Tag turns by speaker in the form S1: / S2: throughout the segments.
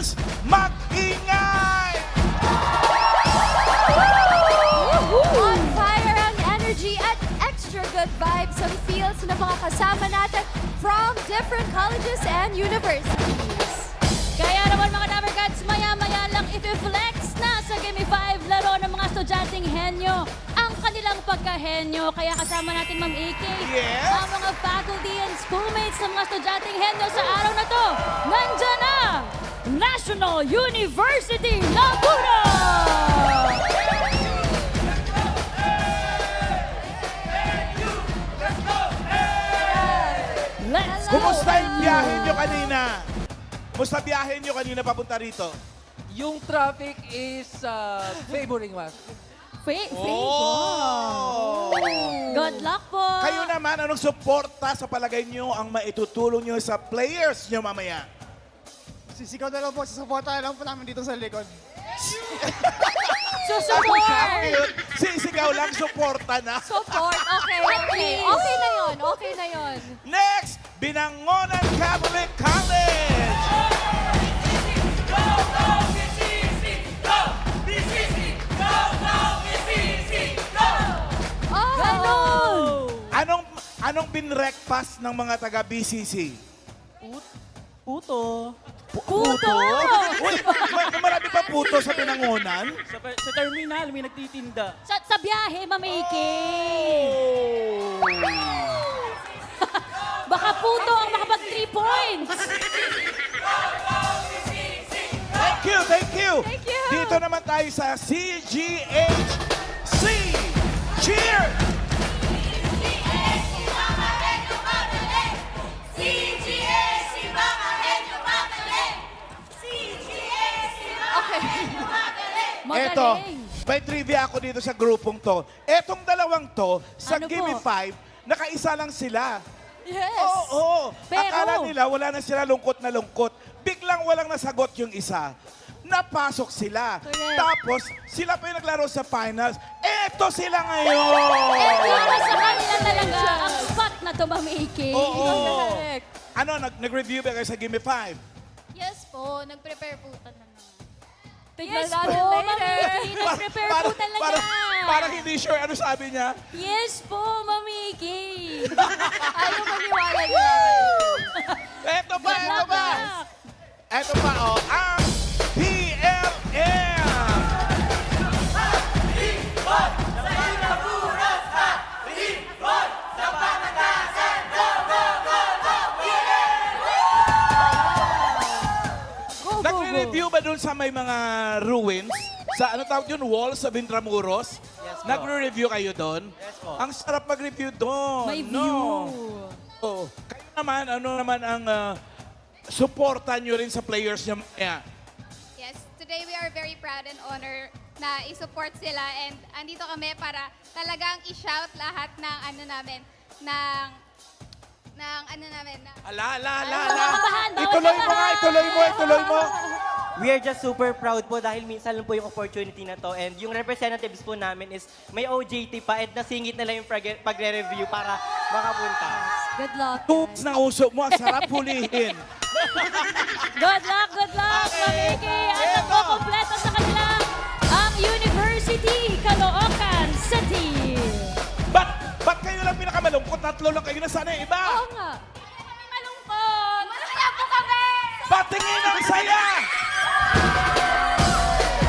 S1: Queens, mag-ingay!
S2: On fire ang energy at extra good vibes ang feels ng mga kasama natin from different colleges and universities.
S3: Kaya naman mga Dabarkats, maya-maya lang i-flex na sa Gimme 5 laro ng mga estudyanteng henyo ang kanilang pagkahenyo. Kaya kasama natin Ma'am AK,
S1: Yes.
S3: ang mga faculty and schoolmates ng mga estudyanteng henyo sa araw na to. Nandyan ang National University Laguna! Let's go!
S1: Kumusta yung biyahe nyo kanina? Kumusta biyahe nyo kanina papunta rito?
S4: Yung traffic is favoring us.
S1: Oh!
S3: Good luck po!
S1: Kayo naman, anong suporta sa palagay nyo ang maitutulong nyo sa players nyo mamaya?
S5: Sisigaw na lang po, susuportahan lang po namin dito sa likod.
S3: Support!
S1: Sisigaw lang, suporta na.
S2: Support. Okay, okay. Okay na yun. Okay na yun.
S1: Next, Binangonan Catholic College!
S2: Oh!
S3: Ganon!
S1: Anong binreakfast ng mga taga-BCC?
S6: Puto.
S3: Puto!
S1: Uy, marami pa puto sa Binangonan?
S6: Sa terminal, may nagtitinda.
S3: Sa biyahe, mamiki! Baka puto ang makapag 3 points!
S1: Thank you, thank you!
S2: Thank you.
S1: Dito naman tayo sa CGHC! Cheer!
S2: Okay.
S1: Eto,
S3: Magaling!
S1: may trivia ako dito sa grupong to. Etong dalawang to, sa
S3: Ano
S1: Gimme
S3: po?
S1: 5, nakaisa lang sila.
S2: Yes.
S1: Oo.
S3: Pero-
S1: Akala nila wala na sila lungkot na lungkot. Biglang walang nasagot yung isa. Napasok sila.
S3: Correct.
S1: Tapos, sila pa yung naglaro sa finals. Eto sila ngayon!
S3: Para sa kanila talaga ang spot na to, mamiki!
S1: Oo.
S2: Correct.
S1: Ano, nag-review ba kayo sa Gimme 5?
S7: Yes po, nag-prepare po talaga.
S3: Yes
S2: Tignan
S3: po,
S2: natin later.
S3: mamiki! Nag-prepare po talaga!
S1: Parang hindi sure ano sabi niya.
S3: Yes po, mamiki!
S2: Ayaw maniwala namin.
S1: Eto pa,
S3: Good
S1: eto
S3: luck,
S1: pa.
S3: good luck.
S1: Eto pa, oh, ang PLM! Nagre-review ba dun sa may mga ruins? Sa ano tawag yun? Walls sa Intramuros?
S6: Yes po.
S1: Nagre-review kayo doon?
S6: Yes po.
S1: Ang sarap mag-review doon.
S3: May
S1: no?
S3: view!
S1: Oo. Kayo naman, ano naman ang suporta nyo rin sa players nyo? Yeah.
S7: Yes, today we are very proud and honored na i-support sila and andito kami para talagang i-shout lahat ng ano namin, ng ano namin.
S1: Ala.
S3: Nakakabahan, bawal
S1: Ituloy mo nga,
S3: kabahan.
S1: ituloy mo.
S6: We are just super proud po dahil minsan lang po yung opportunity na to. And yung representatives po namin is may OJT pa at nasingit nila yung pagre-review para makapunta.
S3: Good luck!
S1: Tools ng uso mo, ang sarap hulihin.
S3: Good luck, mamiki! At
S1: Eto.
S3: ang kompleto sa kanila, ang University Caloocan City!
S1: Ba't kayo lang pinakamalungkot? Tatlo lang kayo na sana yung iba.
S2: Oo nga.
S3: Kami malungkot!
S7: Masaya po kami!
S1: Patingin ang saya!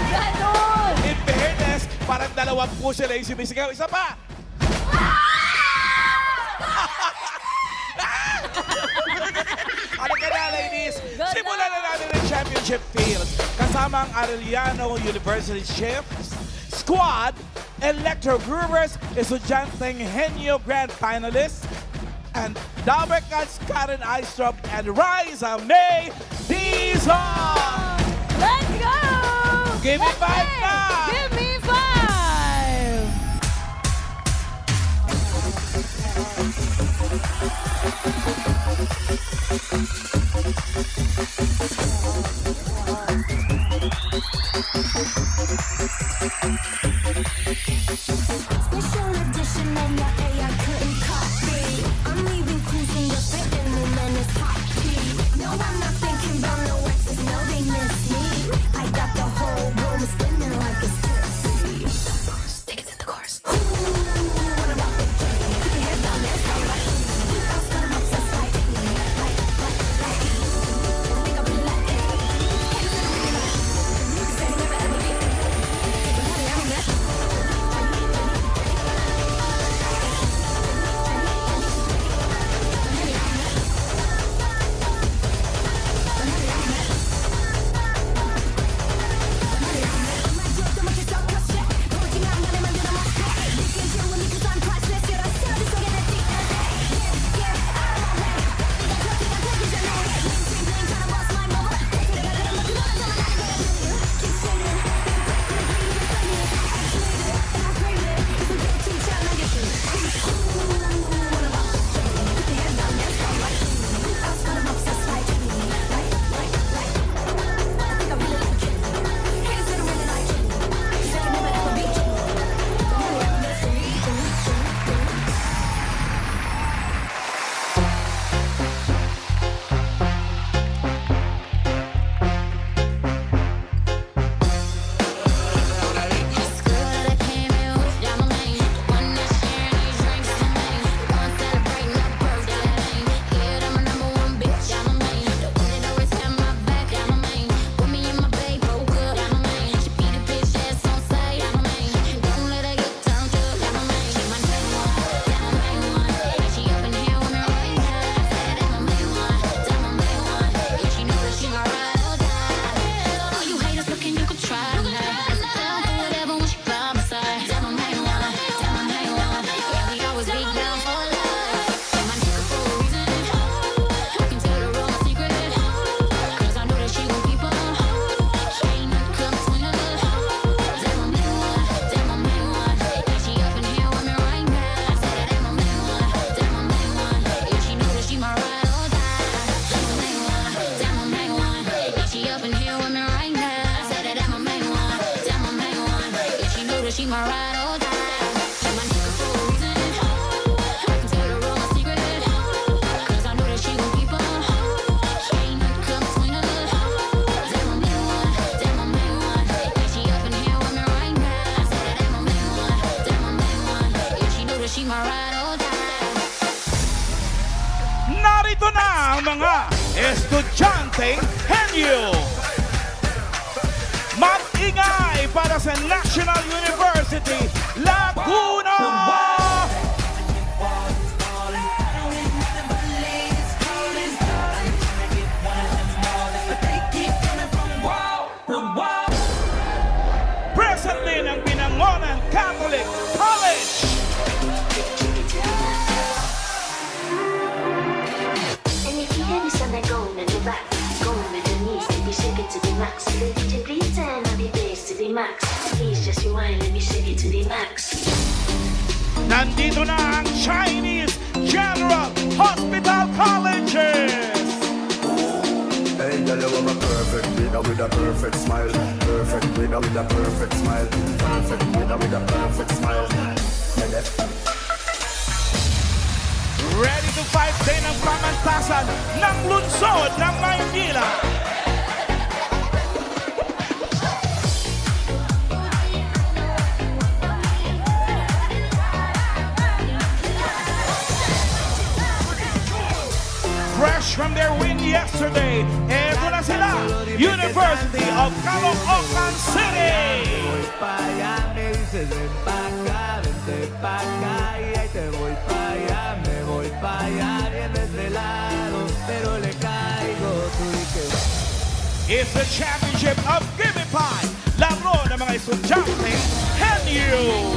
S3: Ganon!
S1: In fairness, parang dalawang po sila yung sumisigaw. Isa pa! Ano ka na, ladies?
S3: Good
S1: Simulan na natin ang championship field. Kasama ang Arellano University Chiefs Squad, Electro Groovers, Estudyanteng Henyo Grand Finalists, and Dabarkats Karen Aistrop and Riza May Dizon!
S3: Let's go!
S1: Give me five na!
S3: Give me five!
S8: Special edition and your AI couldn't copy. I'm leaving cruising, you're fitting, and then it's hot tea. No, I'm not thinking about no exes, no, they miss me.
S1: Narito na ang mga estudyanteng henyo. Mag-ingay para sa National University, Laguna! Present din ang Binangonan Catholic College.
S8: And if you hear something going in the back, going with the knees, let me shake it to the max. Let it please and I'll be bass to the max. Please just rewind, let me shake it to the max.
S1: Nandito na ang Chinese General Hospital Colleges.
S9: Hey, girl, you have a perfect winner with a perfect smile. Perfect winner with a perfect smile. Perfect winner with a perfect smile. My left.
S1: Ready to fight din ang pamantasan ng lungsod ng Maynila. Fresh from their win yesterday, eto na sila, University of Caloocan City! It's the championship of Gimme Five, laro ng mga estudyante, henyo!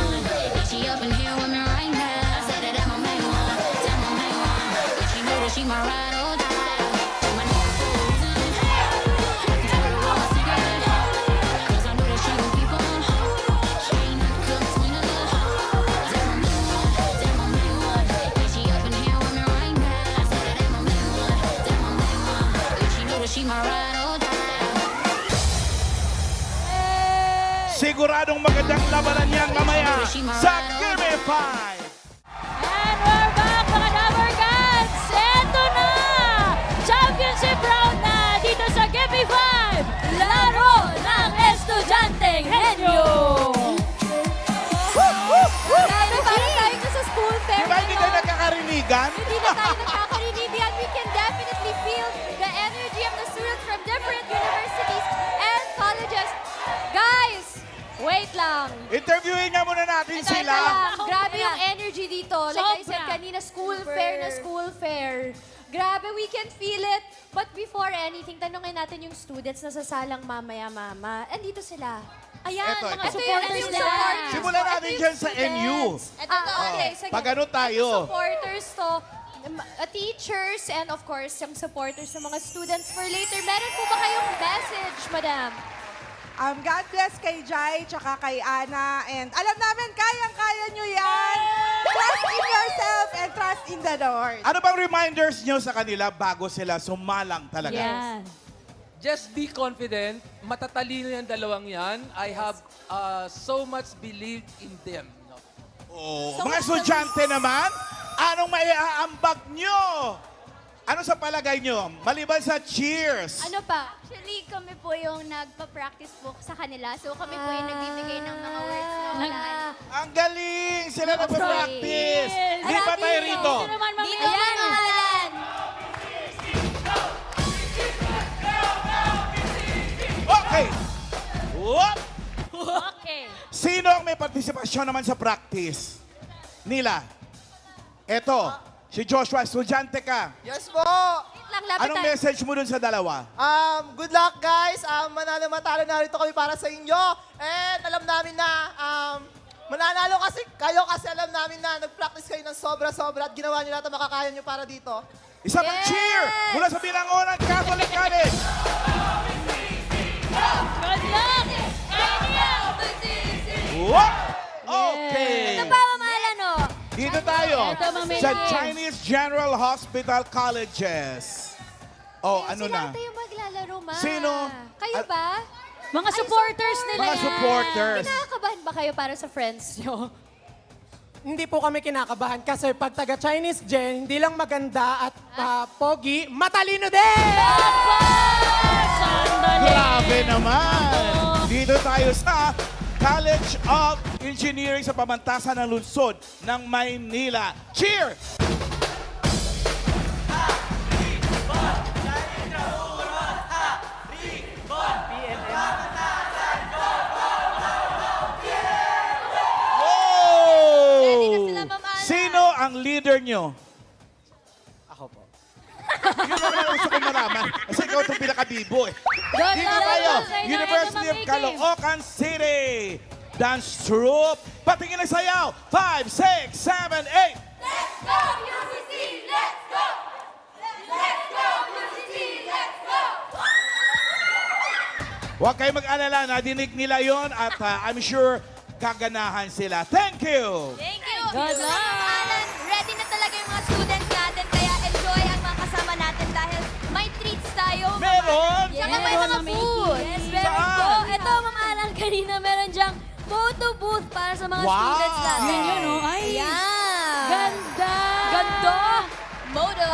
S8: She up in here with me right now. Said it, I'm a main one. Tell my main one. She know that she my ride or die. Do my name frozen. I can tell her all my secret. 'Cause I know that she gon' keep on. She ain't nothing come between us. Tell my main one. Yeah, she up in here with me right now. Said it, I'm a main one. Tell my main one. Yeah, she know that she my ride or die.
S1: Siguradong magandang labanan yan mamaya sa Gimme Five!
S3: And we're back, mga Dabber Cats! Eto na! Championship round na dito sa Gimme 5! Laro ng Estudyanteng Henyo!
S2: Grabe, parang tayo na sa school fair.
S1: Di ba hindi tayo nagkakarinigan?
S2: Hindi na tayo nakakarinig yan. We can definitely feel the energy of the students from different universities and colleges. Guys, wait lang.
S1: Interviewin nga muna natin
S2: Teka
S1: sila.
S2: lang. Grabe yung energy dito. Like I said
S3: Sobra.
S2: kanina, school fair na school fair. Grabe, we can feel it. But before anything, tanungin natin yung students na sasalang mamaya-mama. Andito sila. Ayan,
S1: Eto,
S2: mga
S1: ito.
S2: supporters
S3: Ito yung
S2: nila.
S3: supporters.
S1: Simulan natin dyan sa NU.
S2: Okay, sige.
S1: Pag ano tayo?
S2: Ito supporters to, teachers, and of course, yung supporters ng mga students for later. Meron po ba kayong message, madam?
S10: God bless kay Jai, tsaka kay Ana. And alam namin, kayang-kaya nyo yan. Trust in yourself and trust in the Lord.
S1: Ano bang reminders nyo sa kanila bago sila sumalang talaga?
S3: Yan.
S4: Just be confident. Matatalino yung dalawang yan. I have so much belief in them. No?
S1: Oh, mga estudyante naman, anong maiaambag nyo? Ano sa palagay nyo? Maliban sa cheers.
S2: Ano pa?
S7: Actually, kami po yung nagpa-practice po sa kanila. So kami po yung nagbibigay ng mga words na ulan.
S1: Ang galing! Sila nagpa-practice.
S3: Yes.
S1: Di ba tayo rito?
S3: Ito naman, Ma'am
S2: Ayan,
S3: Ellen.
S2: mga ulan.
S1: Okay. Whoop!
S3: Okay.
S1: Sino ang may partisipasyon naman sa practice? Nila. Eto, si Joshua, estudyante ka.
S5: Yes po!
S2: Wait lang, lapit
S1: Anong
S2: tayo.
S1: message mo dun sa dalawa?
S5: Good luck guys! Manalo-matalo narito kami para sa inyo. And alam namin na mananalo kasi kayo kasi alam namin na nag-practice kayo ng sobra-sobra at ginawa nyo lahat ang makakaya nyo para dito.
S1: Isa pang cheer mula sa Binangonan Catholic College.
S3: Good luck!
S1: Whoop! Okay.
S2: Ito pa, Ma'am Alan, oh.
S1: Dito tayo
S3: Ito, Ma'am
S1: sa
S3: Ellen.
S1: Chinese General Hospital Colleges. Oh, ano
S2: Sila
S1: na?
S2: ata yung maglalaro, ma.
S1: Sino?
S2: Kayo ba?
S3: Mga supporters nila
S1: Mga
S3: yan.
S1: supporters.
S2: Kinakabahan ba kayo para sa friends nyo?
S10: Hindi po kami kinakabahan kasi pag taga-Chinese Gen, hindi lang maganda at pogi, matalino din!
S3: Sandali.
S1: Grabe naman! Dito tayo sa College of Engineering sa pamantasan ng lungsod ng Maynila. Cheer! leader nyo?
S6: Ako po.
S1: Yun lang naman gusto ko malaman. Kasi ikaw itong pinaka-bibo eh.
S3: Good
S1: Dito
S3: luck,
S1: tayo,
S3: good luck.
S1: University of Caloocan City. Dance troupe. Patingin ng sayaw. 5, 6, 7, 8.
S2: Let's go, UCC! Let's go! Let's go, UCC! Let's go!
S1: Huwag kayo mag-alala. Nadinig nila yon at I'm sure gaganahan sila. Thank you!
S2: Thank you!
S3: Good luck!
S2: Alan, ready na talaga yung mga students natin, kaya enjoy ang mga kasama natin dahil may treats tayo. Ma'am
S1: Meron?
S2: Alan. Tsaka may mga food.
S3: Yes, meron
S1: Saan?
S3: po. Ito, Ma'am Alan, kanina meron dyang photo booth para sa mga
S1: Wow!
S3: students natin. Yun, oh. Ay,
S2: Ayan!
S3: ganda!
S2: Ganda! Modo!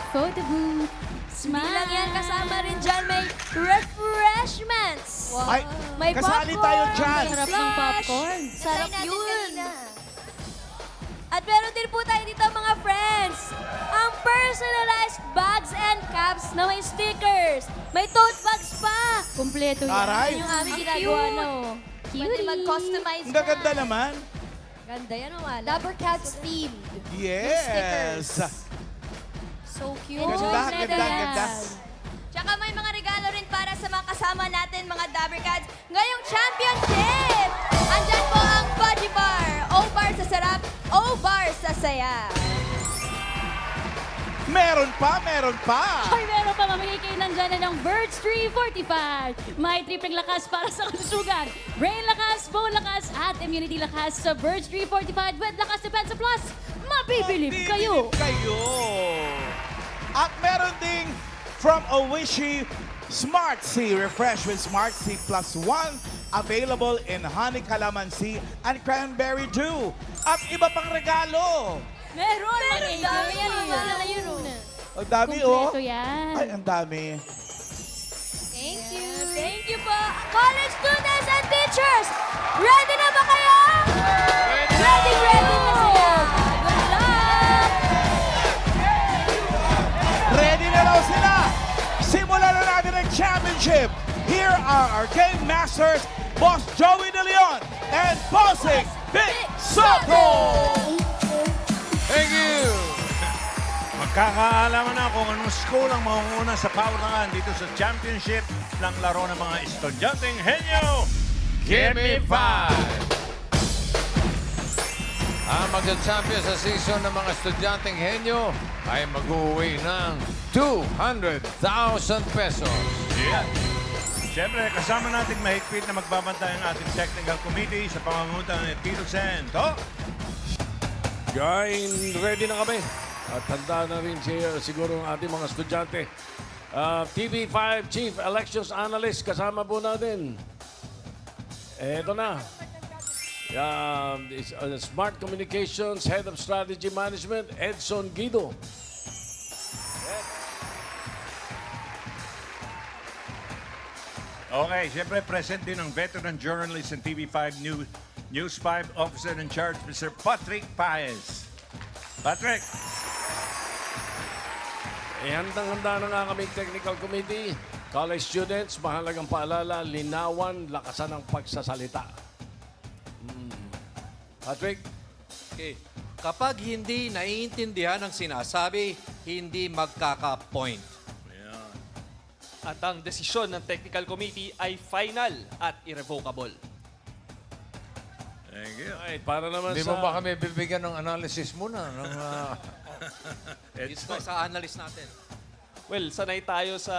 S3: Photo booth. Smile.
S2: Hindi lang yan, kasama rin dyan may refreshments.
S1: Ay,
S3: May
S1: kasali
S3: popcorn.
S1: tayo dyan.
S3: Sarap ng popcorn.
S2: Sarap yun. At meron din po tayo dito mga friends. Ang personalized bags and caps na may stickers. May tote bags pa.
S3: Kompleto yan.
S1: Aray.
S2: Yung aming
S3: Ang
S2: ginagawa
S3: cute.
S2: na. Pwede mag-customize
S1: Ang gaganda naman.
S2: Ganda yan, wala. Dapper Cats themed.
S1: Yes.
S2: So cute.
S1: Ganda,
S3: Kompleto
S1: ganda,
S3: yan.
S1: ganda.
S2: Tsaka may mga regalo rin para sa mga kasama natin, mga Dabber Cats, ngayong championship! Andyan po ang Fudgy Bar. O-Bar sa sarap, O-Bar sa saya.
S1: Meron pa, meron pa.
S3: Ay, meron pa mamigay kayo ng dyan ng Birds 345. May tripleng lakas para sa kalusugan. Brain lakas, bone lakas, at immunity lakas sa Birds 345 with Lakas Depensa Plus. Mabibilib kayo.
S1: Kayo. At meron ding from Oishi Smart Sea Refresh with Smart Sea Plus 1 available in honey calamansi and cranberry dew. At iba pang regalo.
S3: Meron. Meron.
S2: dami yan,
S3: Yan,
S2: wala na yun, oh.
S1: Ang dami oh.
S3: Kompleto yan.
S1: Ay, ang dami.
S2: Thank you. Thank you po. College students and teachers, ready na ba kayo? Ready na sila. Good luck!
S1: Ready na daw sila. Simulan na natin ang championship. Here are our game masters, Boss Joey De Leon and Bossing Vic Soto.
S11: Thank you! Magkakaalaman na kung anong school ang mangunguna sa pautangan dito sa championship ng laro ng mga estudyanteng henyo. Give me 5!
S12: Ang magka-champion sa season ng mga estudyanteng henyo ay mag-uwi ng 200,000 pesos.
S11: Yeah. Siyempre, kasama natin mahigpit na magbabantay ang ating technical committee sa pamamagitan ni Tito Sen. To?
S13: Guys, ready na kami. At handa na rin siguro ang ating mga estudyante. TV5 Chief Elections Analyst, kasama po natin. Eto na. Smart Communications Head of Strategy Management, Edson Guido.
S11: Okay, siyempre present din ang veteran journalist and TV5 News 5 Officer in Charge, Mr. Patrick Paez. Patrick!
S13: Handang-handa na nga kaming technical committee. College students, mahalagang paalala, linawan, lakasan ang pagsasalita. Patrick?
S14: Okay. Kapag hindi naiintindihan ang sinasabi, hindi magkaka-point.
S15: At ang desisyon ng technical committee ay final at irrevocable.
S11: Thank you.
S13: Ay, para naman
S12: Hindi
S13: sa...
S12: mo ba kami bibigyan ng analysis muna? Ng,
S14: Dito sa analyst natin.
S15: Well, sanay tayo sa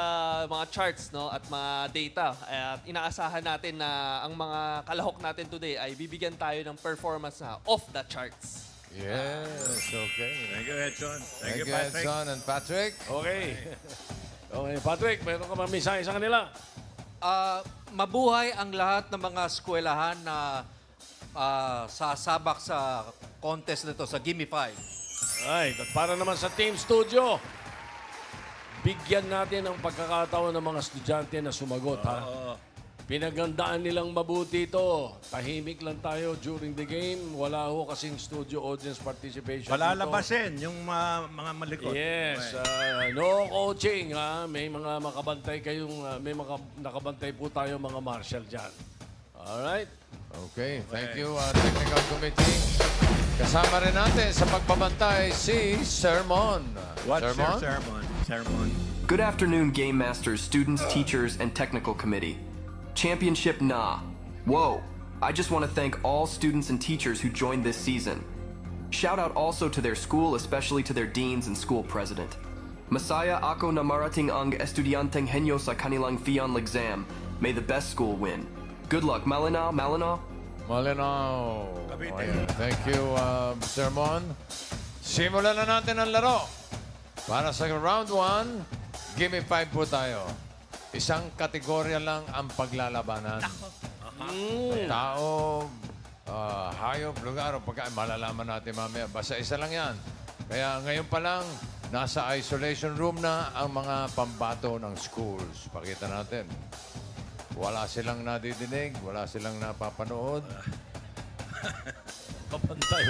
S15: mga charts, no, at mga data. At inaasahan natin na ang mga kalahok natin today ay bibigyan tayo ng performance na off the charts.
S12: yes, okay.
S11: Thank you, Edson.
S12: Thank you,
S11: Patrick.
S12: Edson and Patrick.
S13: Okay. Okay, Patrick, meron ka bang mensahe sa kanila?
S14: Mabuhay ang lahat ng mga eskwelahan na sasabak sa contest nito sa Gimme 5.
S13: Ay, at para naman sa Team Studio, bigyan natin ang pagkakataon ng mga estudyante na sumagot, ha? Pinagandaan nilang mabuti ito. Tahimik lang tayo during the game. Wala ho kasing studio audience participation.
S11: Palalabasin yung mga malikot.
S13: Yes,
S11: Okay.
S13: no coaching, ha? May mga makabantay kayong, may mga nakabantay po tayo mga marshal dyan. Alright?
S12: Okay, thank you, Technical Committee. Kasama rin natin sa pagbabantay si Sermon.
S11: What's
S12: Sermon?
S11: your sermon? Sermon.
S16: Good afternoon, Game Masters, students, teachers, and technical committee. Championship Na. Whoa! I just want to thank all students and teachers who joined this season. Shout out also to their school, especially to their deans and school president. Masaya ako na marating ang estudyanteng henyo sa kanilang final exam. May the best school win. Good luck, Malinaw, Malinaw.
S12: Malinaw. Ayan. Thank you, Sermon. Simulan na natin ang laro. Para sa round 1, give me 5 po tayo. Isang kategorya lang ang paglalabanan. Tao, hayop, lugar o pagkain. Malalaman natin mamaya. Basta isa lang yan. Kaya ngayon pa lang, nasa isolation room na ang mga pambato ng schools. Pakita natin. Wala silang nadidinig, wala silang napapanood.
S11: Kapantay.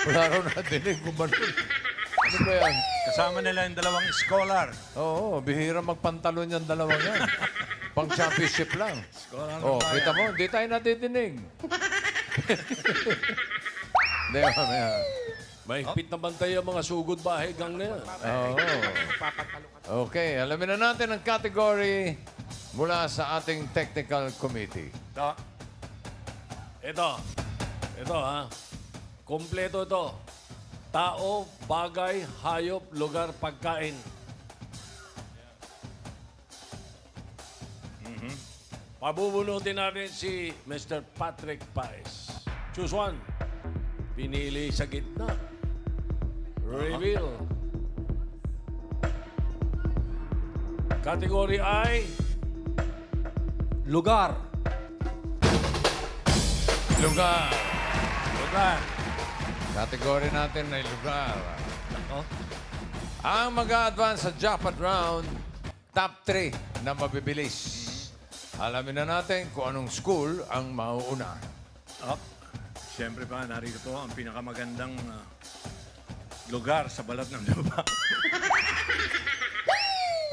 S12: Wala raw nadidinig, gumanon. Ano ba yan?
S11: Kasama nila yung dalawang scholar.
S12: Oo, bihira magpantalon yung dalawang yan. Pang championship lang. Oh, kita mo, hindi tayo nadidinig. Hindi, mamaya.
S13: May higpit na bantay ang mga sugod bahay gang na yan.
S12: Oo. Okay, alamin na natin ang category mula sa ating technical committee.
S13: Ito ha. Kompleto ito. Tao, bagay, hayop, lugar, pagkain. Pabubunutin natin si Mr. Patrick Paes. Choose one. Pinili sa gitna. Reveal. Category ay
S14: Lugar.
S12: Lugar.
S11: Lugar.
S12: Category natin ay lugar. Ang mag-a-advance sa jackpot round, top 3 na mabibilis. Alamin na natin kung anong school ang mauuna.
S11: Siyempre pa, narito ang pinakamagandang lugar sa balat ng lupa.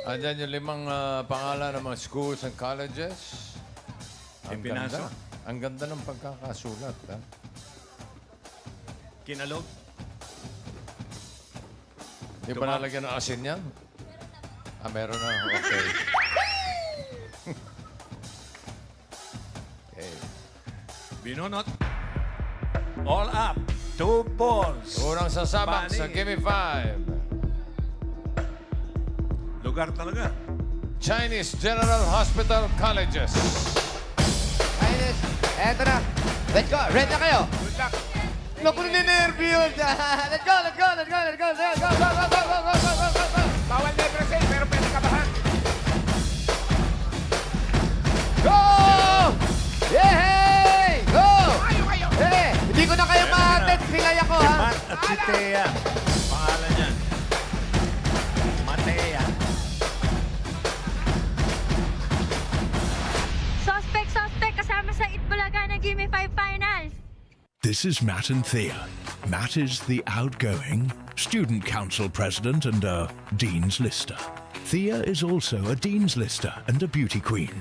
S12: Andyan yung 5 pangalan ng mga schools and colleges. Ang
S11: Ipinasok.
S12: ganda. Ang ganda ng pagkakasulat. Ha?
S11: Kinalog.
S12: Di ba nalagyan ng asin yan? Meron na. Okay. Okay.
S11: Binunot. All up. 2 balls.
S12: Unang sasabak sa
S11: Bani.
S12: Gimme 5.
S11: Lugar talaga.
S12: Chinese General Hospital Colleges.
S17: Chinese, eto na. Let's go. Ready na kayo?
S11: Good luck.
S17: Naku, ninervyos. Let's go, let's go, let's go, let's go, let's go, go, go, go, go, go, go, go, go.
S11: Bawal never say, pero pwede kabahan.
S17: Go! Yehey! Go! Eh, hindi ko na kayo ma-attend. Singay ako, ha?
S11: Matt at si Thea. Pangalan niyan. Matea.
S3: Suspect kasama sa Itbulaga na Gimme 5 Finals.
S18: This is Matt and Thea. Matt is the outgoing student council president and a dean's lister. Thea is also a dean's lister and a beauty queen.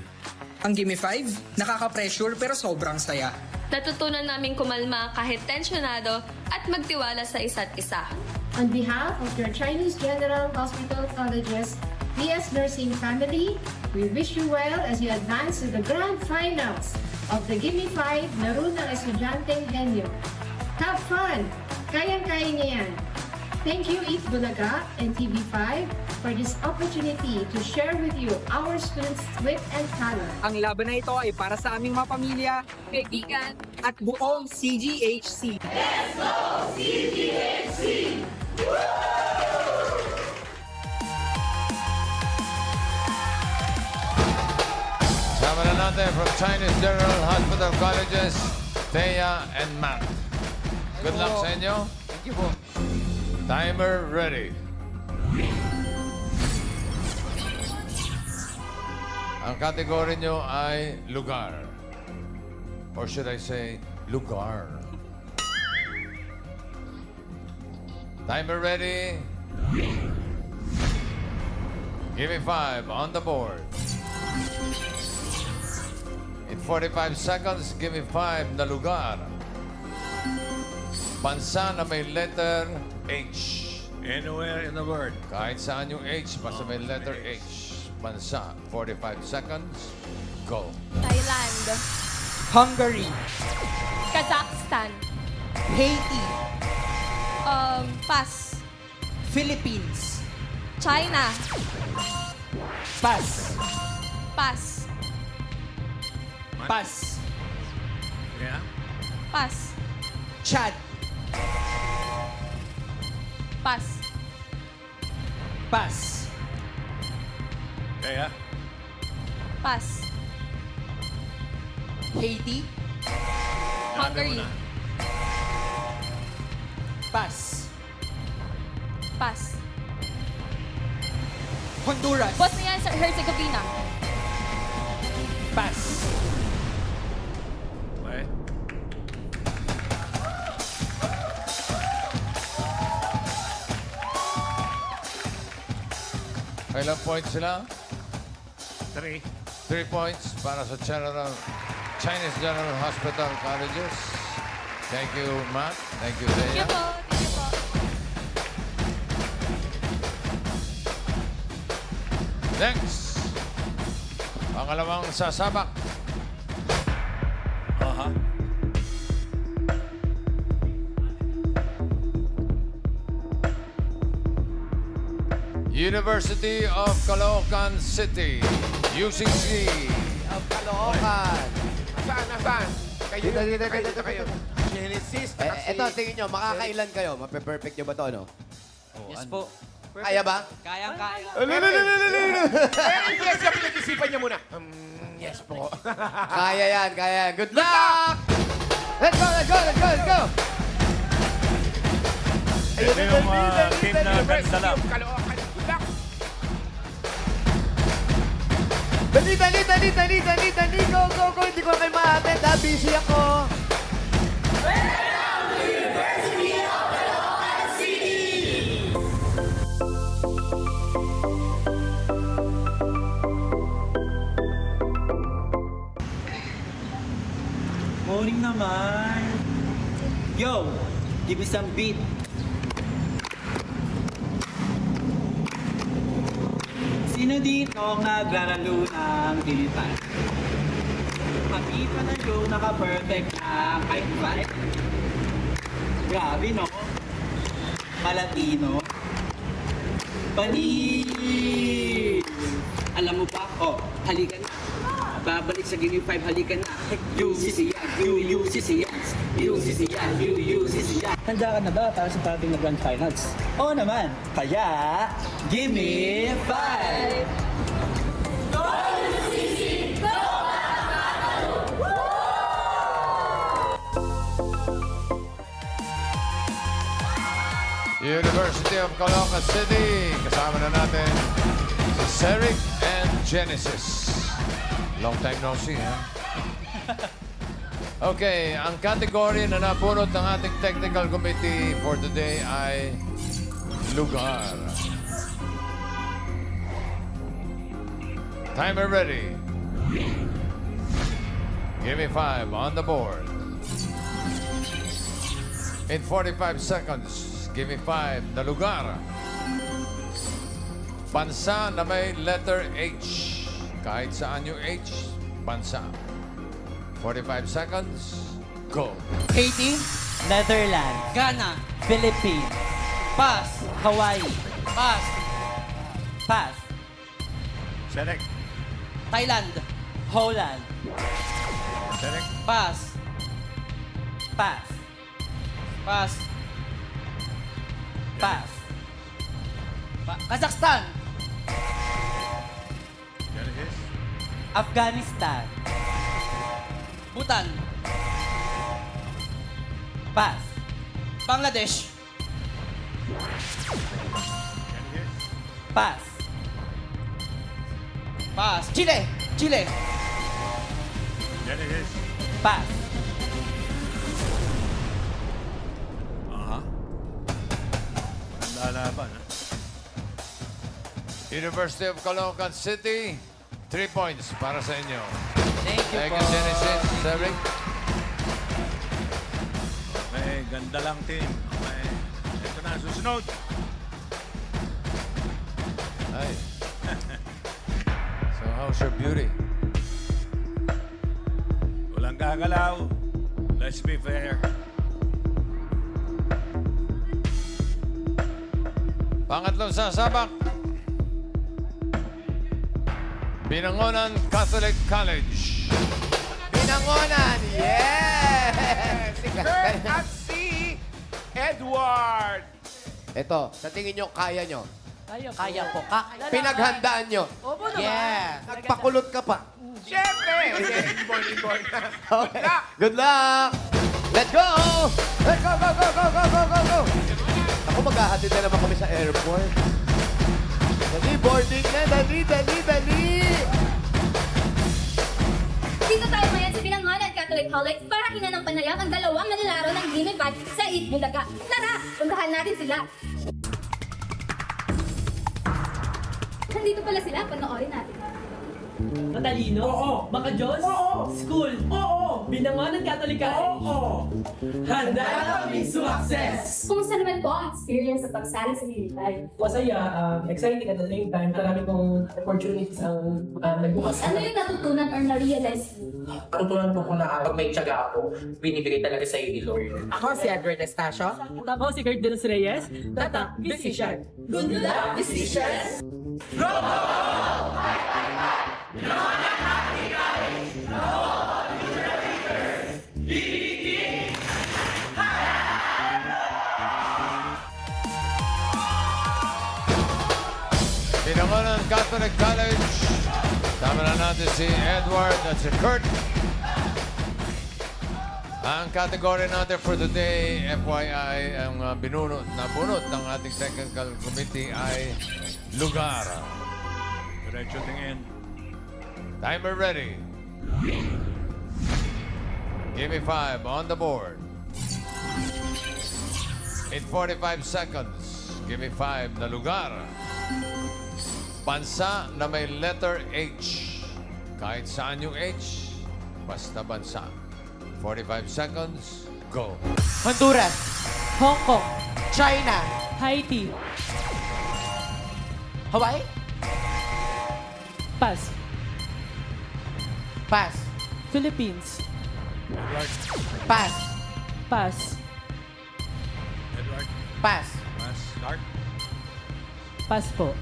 S19: Ang Gimme 5, nakaka-pressure pero sobrang saya.
S2: Natutunan namin kumalma kahit tensyonado at magtiwala sa isa't isa.
S3: On behalf of your Chinese General Hospital Colleges, DS Nursing family, we wish you well as you advance to the grand finals of the Gimme 5 Laro ng Estudyanteng Henyo. Have fun! Kayang-kaya niya yan. Thank you, Eat Bulaga and TV5 for this opportunity to share with you our students' wit and talent.
S19: Ang laban na ito ay para sa aming mga pamilya,
S3: Kaibigan,
S19: at buong CGHC.
S3: let's go CGHC!
S12: Sama na natin from Chinese General Hospital Colleges, Thea and Matt. Good luck sa inyo.
S17: Thank you po.
S12: Timer ready. Ang kategory nyo ay lugar. Or should I say, lugar. Timer ready. Give me 5 on the board. In 45 seconds, give me 5 na lugar. Bansa na may letter H.
S11: Anywhere in the world.
S12: Kahit saan yung H, basta may letter H. Bansa, 45 seconds. Go.
S2: Thailand.
S19: Hungary.
S2: Kazakhstan.
S19: Haiti.
S2: Pass.
S19: Philippines.
S2: China.
S19: Pass.
S2: Pass.
S19: Pass.
S11: Yeah?
S2: Pass.
S19: Chad.
S2: Pass.
S19: Pass.
S11: Kaya?
S2: Pass.
S19: Haiti.
S2: Hungary.
S19: Pass.
S2: Pass.
S19: Honduras.
S2: Bosnia and Herzegovina.
S19: Pass.
S11: Okay.
S12: Ilang points sila?
S11: 3.
S12: 3 points para sa Chinese General Hospital Colleges. Thank you, Matt. Thank you,
S2: Thank you
S12: Zaya.
S2: po. Thank you po.
S12: Next, pangalawang sasabak.
S11: Aha.
S12: University of Caloocan City, UCC.
S17: Of Caloocan. Nasaan? Kayo. Dito kayo. Genesis. Ito, tingin nyo, makakailan kayo? Mape-perfect nyo ba to, no?
S6: Yes po.
S17: Kaya ba?
S6: Kayang-kaya.
S17: Yes, pinag-isipan niya muna. Yes po. Kaya yan, kaya yan. Good luck! Let's go, let's go, let's go, let's go!
S11: Ito yung team na ganda lang.
S17: Dali, go, go, go. Hindi ko na kayo ma-attend, ha? Busy ako.
S6: Morning naman. Yo, give me some beat. Sino dito naglalaro ng Pilipan? Makita na yung naka-perfect na kahit vibe. Grabe, no? Palatino. Panis! Alam mo ba? Oh, halika na. Babalik sa Game 5, halika na. UCC yan, UCC yan. UCC yan, UCC yan. Handa ka na ba para sa parating na Grand Finals? Oo naman. Kaya, give me 5!
S12: University of Caloocan City. Kasama na natin si Ceric and Genesis. Long time no see, ha? Okay, ang category na napunot ng ating technical committee for today ay lugar. Timer ready. Give me 5 on the board. In 45 seconds, give me 5 na lugar. Bansa na may letter H. Kahit saan yung H, bansa. 45 seconds, go.
S6: Haiti, Netherlands, Ghana, Philippines, Pass, Hawaii, Pass, Pass,
S11: Select.
S6: Thailand, Holland,
S11: Select.
S6: Pass, Pass, Pass, Pass, Kazakhstan,
S11: Genesis.
S6: Afghanistan, Bhutan, Pass, Bangladesh,
S11: Genesis.
S6: Pass, Pass, Chile, Chile,
S11: Genesis.
S6: Pass,
S11: Aha. Ganda laban, ha?
S12: University of Caloocan City, 3 points para sa inyo.
S6: Thank you
S12: Thank
S6: po.
S12: you, Genesis. Ceric.
S11: May Maganda lang, team. Okay. Ito na, susunod.
S12: Ay. So how's your beauty?
S11: Walang gagalaw. Let's be fair.
S12: Pangatlong sasabak. Binangonan Catholic College.
S17: Binangonan! Yes!
S11: Kurt at si Edward.
S17: Ito, sa tingin nyo, kaya nyo?
S3: Kaya po.
S17: Pinaghandaan nyo?
S3: Opo naman.
S17: Yeah! Nagpakulot ka pa.
S11: Siyempre! Inborn.
S17: Okay. Good luck! Let's go! Let's go, go, go, go, go, go, go, go! Ako, maghahatid na naman kami sa airport. Dali, boarding na! Dali, dali, dali!
S8: Dito tayo ngayon sa Binangonan Catholic College para hinanang panayam ang dalawang nalalaro ng Gimme 5 sa Eat Bulaga. Tara, puntahan natin sila. Nandito pala sila, panoorin natin.
S20: Matalino? Oo. Makajos? Oo. School? Oo. Binangonan Catholic College? Oo. Handa na kaming sumakses!
S8: Kumusta naman po ang experience sa pagsali sa Gimme 5?
S20: Masaya, exciting at the same time. Marami kong opportunities ang nagbukas.
S8: Ano yung natutunan or na-realize mo?
S19: Natutunan po ko na pag may tiyaga ako, binibigay talaga sa iyo ni Lord. Ako si Edward Estacio.
S20: Ako si Kurt de los Reyes. Tata, decision.
S8: Good luck, decisions!
S12: Binangonan Catholic College. Tama na natin si Edward at si Kurt. Ang category natin for today, FYI, ang nabunot ng ating technical committee ay lugar.
S11: Diretso tingin.
S12: Timer ready. Give me 5 on the board. In 45 seconds, give me 5 na lugar. Bansa na may letter H. Kahit saan yung H, basta bansa. 45 seconds, go.
S19: Honduras.
S3: Hong Kong.
S19: China.
S3: Haiti.
S19: Hawaii.
S3: Pass.
S19: Pass.
S3: Philippines.
S11: Edward.
S19: Pass.
S3: Pass.
S11: Edward.
S19: Pass.
S11: Pass. Start.
S3: Pass po.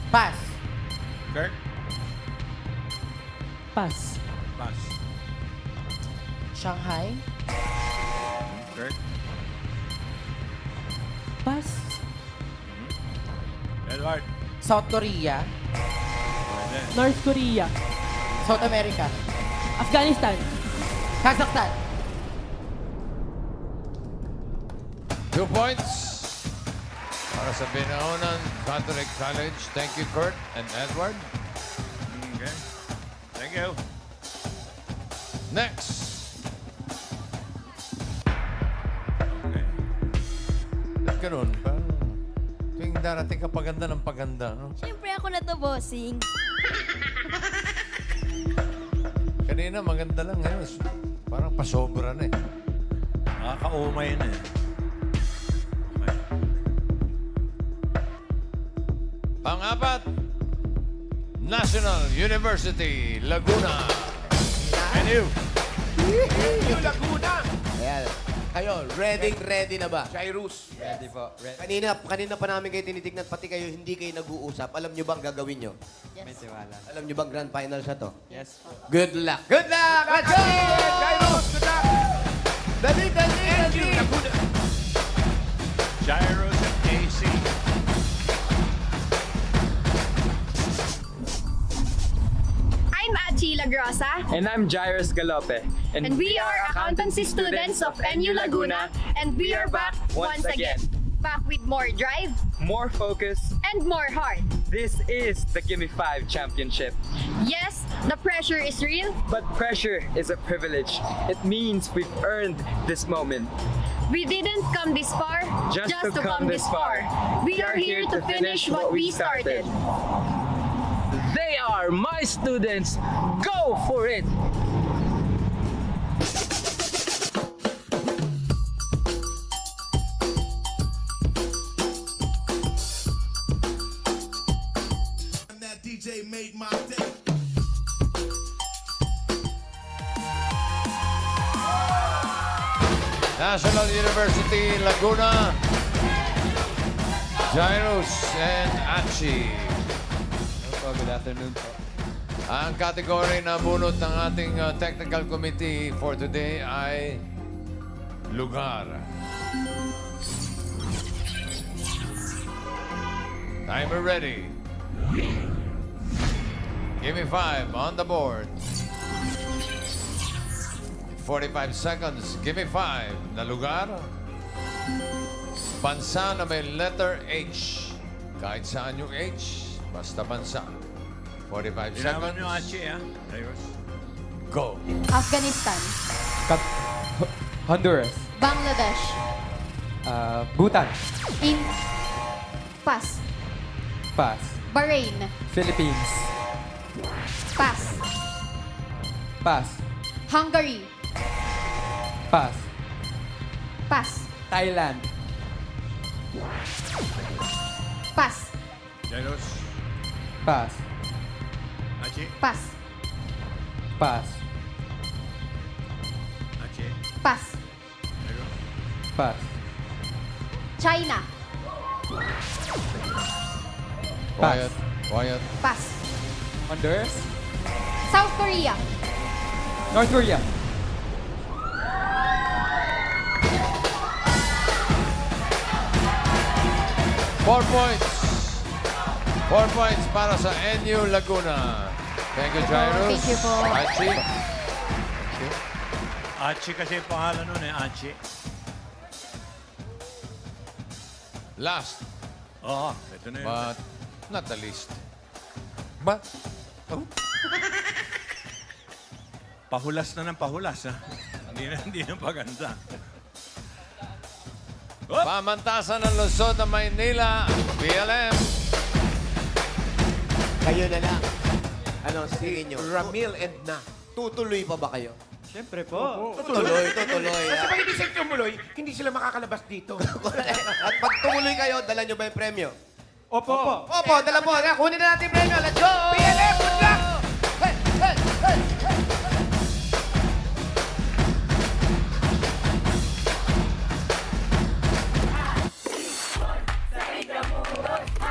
S19: Pass.
S11: Kurt.
S3: Pass.
S11: Pass.
S19: Shanghai.
S11: Kurt.
S3: Pass.
S11: Edward.
S19: South Korea.
S11: Pwede.
S3: North Korea.
S19: South America.
S3: Afghanistan.
S19: Kazakhstan.
S12: 2 points para sa Binangonan Catholic College. Thank you, Kurt and Edward.
S11: Okay. Thank you.
S12: Next.
S11: Okay.
S12: Ba't ganun? Parang tuwing darating ka paganda ng paganda, no?
S2: Siyempre ako na to, bossing.
S12: Kanina maganda lang ngayon. Parang pasobra na eh.
S11: Nakakaumay na eh.
S12: Pang-apat, National University, Laguna.
S11: NU.
S17: NU Laguna! Ayan. Kayo, ready na ba?
S14: Jairus. Ready po.
S17: Kanina pa namin kayo tinitignan, pati kayo hindi kayo nag-uusap. Alam nyo bang gagawin nyo?
S8: Yes.
S17: Alam nyo bang grand final siya to?
S14: Yes.
S17: Good luck! Good luck! Let's go!
S11: Jairus, good luck!
S17: Dali, dali, dali!
S11: Jairus and AC.
S8: I'm Achi Lagrosa.
S21: And I'm Jairus Galope.
S8: And we are accountancy students of NU Laguna, and we are back once again. Back with more drive
S21: More focus.
S8: and more heart.
S21: This is the Gimme 5 Championship.
S8: Yes, the pressure is real.
S21: But pressure is a privilege. It means we've earned this moment.
S8: We didn't come this far
S21: Just to come this far.
S8: We are here to finish what we started.
S21: They are my students. Go for it!
S9: DJ made my day.
S12: National University Laguna, Jairus and Achi.
S21: Good afternoon po.
S12: Ang category na bunot ng ating technical committee for today ay lugar. Timer ready. Give me 5 on the board. 45 seconds. Give me 5 na lugar. Bansa na may letter H. Kahit saan yung H, basta bansa. 45 seconds.
S11: Yung Achi, ha?
S12: Go.
S2: Afghanistan.
S21: Honduras.
S2: Bangladesh.
S21: Bhutan.
S2: Pass.
S21: Pass.
S2: Bahrain.
S21: Philippines.
S2: Pass.
S21: Pass.
S2: Hungary.
S21: Pass.
S2: Pass.
S21: Thailand.
S2: Pass.
S11: Jairus.
S21: Pass.
S11: Achi.
S2: Pass.
S21: Pass.
S11: Achi.
S2: Pass.
S11: Jairus.
S21: Pass.
S2: China.
S12: Quiet. Quiet.
S2: Pass.
S21: Honduras.
S2: South Korea.
S21: North Korea.
S12: Four points. 4 points para sa NU Laguna. Thank you, Jairus.
S2: Thank you po.
S12: Achi.
S11: Achi kasi pangalan nun Achi.
S12: Last.
S11: Oo, ito na yun.
S12: But not the least. But,
S11: Pahulas na ng pahulas, ha? Hindi na paganda.
S12: Pamantasan ng Luzon ng Maynila, PLM.
S17: Kayo na lang. Ano, sige nyo. Ramil and Na. Tutuloy pa ba kayo?
S20: Siyempre po.
S17: Tutuloy.
S20: Kasi pag hindi sila tumuloy, hindi sila makakalabas dito.
S17: At pag tumuloy kayo, dala nyo ba yung premyo?
S20: Opo.
S17: Opo, dala po. Kunin na natin yung premyo. Let's go!
S20: PLM, good luck!
S17: Hey, hey, hey, hey!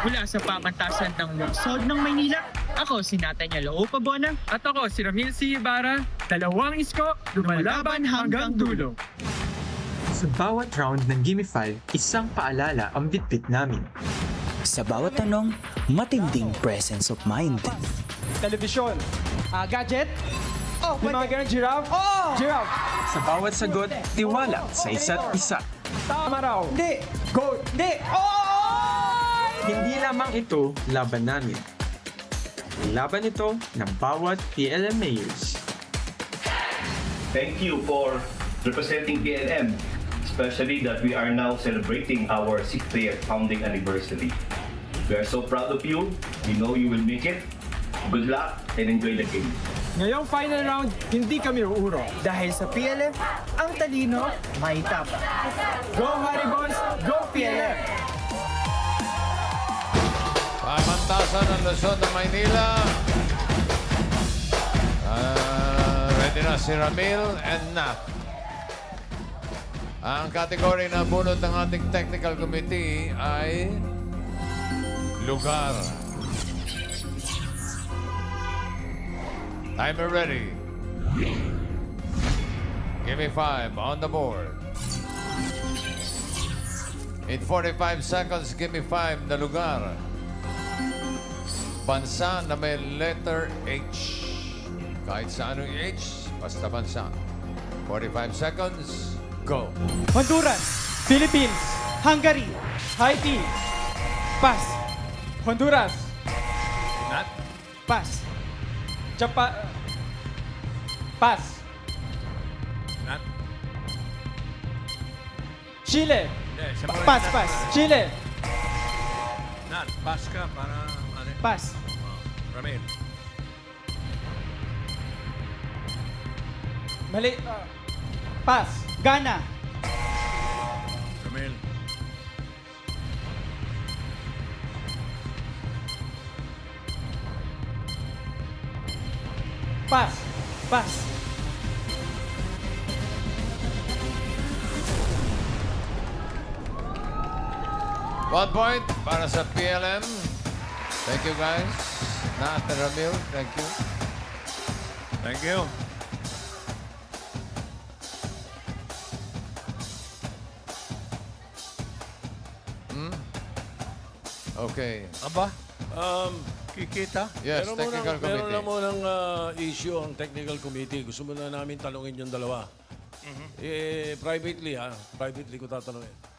S22: Mula sa pamantasan ng lungsod ng Maynila, ako si Nathaniel O. Pabona at ako si Ramil C. Ibarra. Dalawang isko, lumalaban hanggang dulo.
S23: Sa bawat round ng Gimme 5, isang paalala ang bitbit namin.
S24: Sa bawat tanong, matinding presence of mind.
S20: Telebisyon. Gadget. May mga ganun, giraffe. Giraffe.
S23: Sa bawat sagot, tiwala sa isa't isa.
S20: Tama raw. Hindi. Goat. Hindi.
S23: Hindi lamang ito laban namin. Laban ito ng bawat PLM mayors.
S25: Thank you for representing PLM, especially that we are now celebrating our 6th founding anniversary. We are so proud of you. We know you will make it. Good luck and enjoy the game.
S20: Ngayong final round, hindi kami uuro. Dahil sa PLM, ang talino may tap. Go Haribons! Go PLM!
S12: Pamantasan ng Luzon ng Maynila. Ready na si Ramil and Nat. Ang kategory na bunot ng ating technical committee ay lugar. Timer ready. Give me 5 on the board. In 45 seconds, give me 5 na lugar. Bansa na may letter H. Kahit sa anong H, basta bansa. 45 seconds, go.
S20: Honduras, Philippines, Hungary, Haiti. Pass. Honduras.
S11: Nat?
S20: Pass. Japan. Pass.
S11: Nat?
S20: Chile.
S11: Hindi, siya po
S20: Pass,
S11: yung
S20: pass.
S11: Nat.
S20: Chile.
S11: Nat, pass ka para...
S20: Pass.
S11: Ramil.
S20: Mali. Pass. Ghana.
S11: Ramil.
S20: Pass. Pass.
S12: One point para sa PLM. Thank you, guys. Nat and Ramil, thank you.
S11: Thank you.
S12: Okay.
S11: Aba, kikita?
S12: Yes,
S13: Meron
S12: technical
S13: Meron
S12: committee.
S13: na munang issue ang technical committee. Gusto mo na namin tanungin yung dalawa. Privately ha. Privately ko tatanungin.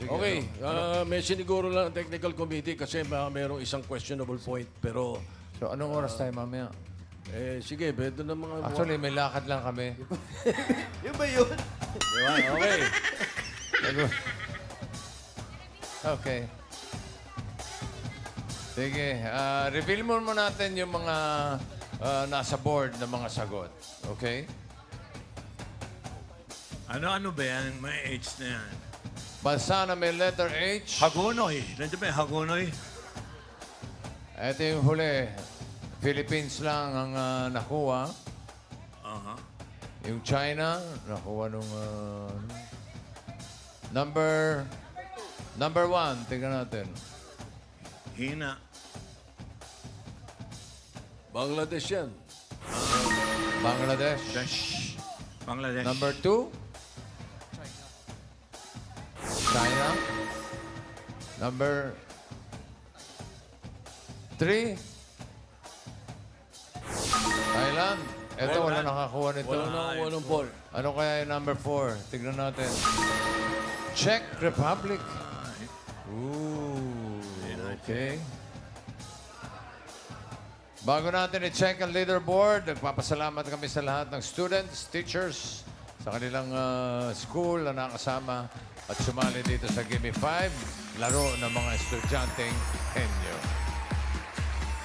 S12: Sige,
S13: Okay, may siniguro lang ang technical committee kasi mayroong isang questionable point. Pero,
S12: So, anong oras tayo mamaya?
S13: sige, bedo na mga...
S12: Actually, may lakad lang kami.
S17: Yun ba yun?
S13: Diba? Okay.
S12: Okay. Sige, reveal mo natin yung mga nasa board na mga sagot. Okay?
S11: Ano ba yan? May H na yan.
S12: Bansa na may letter H.
S11: Hagonoy. Nandiyan ba yung Hagonoy?
S12: Ito yung huli. Philippines lang ang nakuha. Yung China, nakuha nung... number 1, tingnan natin.
S11: Hina.
S13: Bangladesh yan.
S12: Bangladesh.
S11: Bangladesh.
S12: Number 2. China. Number 3. Thailand. Ito, wala nakakuha nito.
S13: Wala nakakuha ng Paul.
S12: Ano kaya yung number 4? Tignan natin. Czech Republic. Ooh, okay. Bago natin i-check ang leaderboard, nagpapasalamat kami sa lahat ng students, teachers, sa kanilang school na nakasama at sumali dito sa Gimme 5, laro ng mga estudyanteng henyo.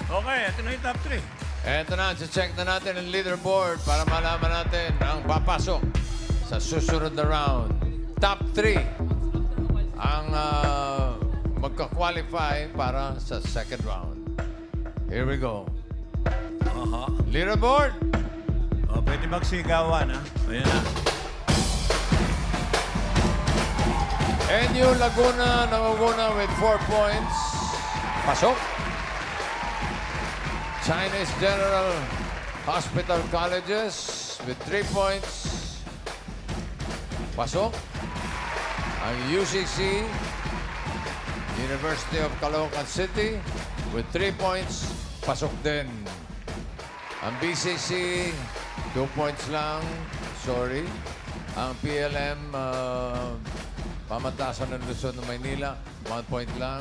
S11: Okay, ito na yung top 3.
S12: Eto na, check na natin ang leaderboard para malaman natin ang papasok sa susunod na round. Top 3 ang magka-qualify para sa second round. Here we go. Leaderboard.
S11: Pwede magsigawan, ha? Ayan na.
S12: NU Laguna nangunguna with 4 points. Pasok. Chinese General Hospital Colleges with 3 points. Pasok. Ang UCC, University of Caloocan City, with 3 points. Pasok din. Ang BCC, 2 points lang. Sorry. Ang PLM, Pamantasan ng Luzon ng Maynila, 1 point lang.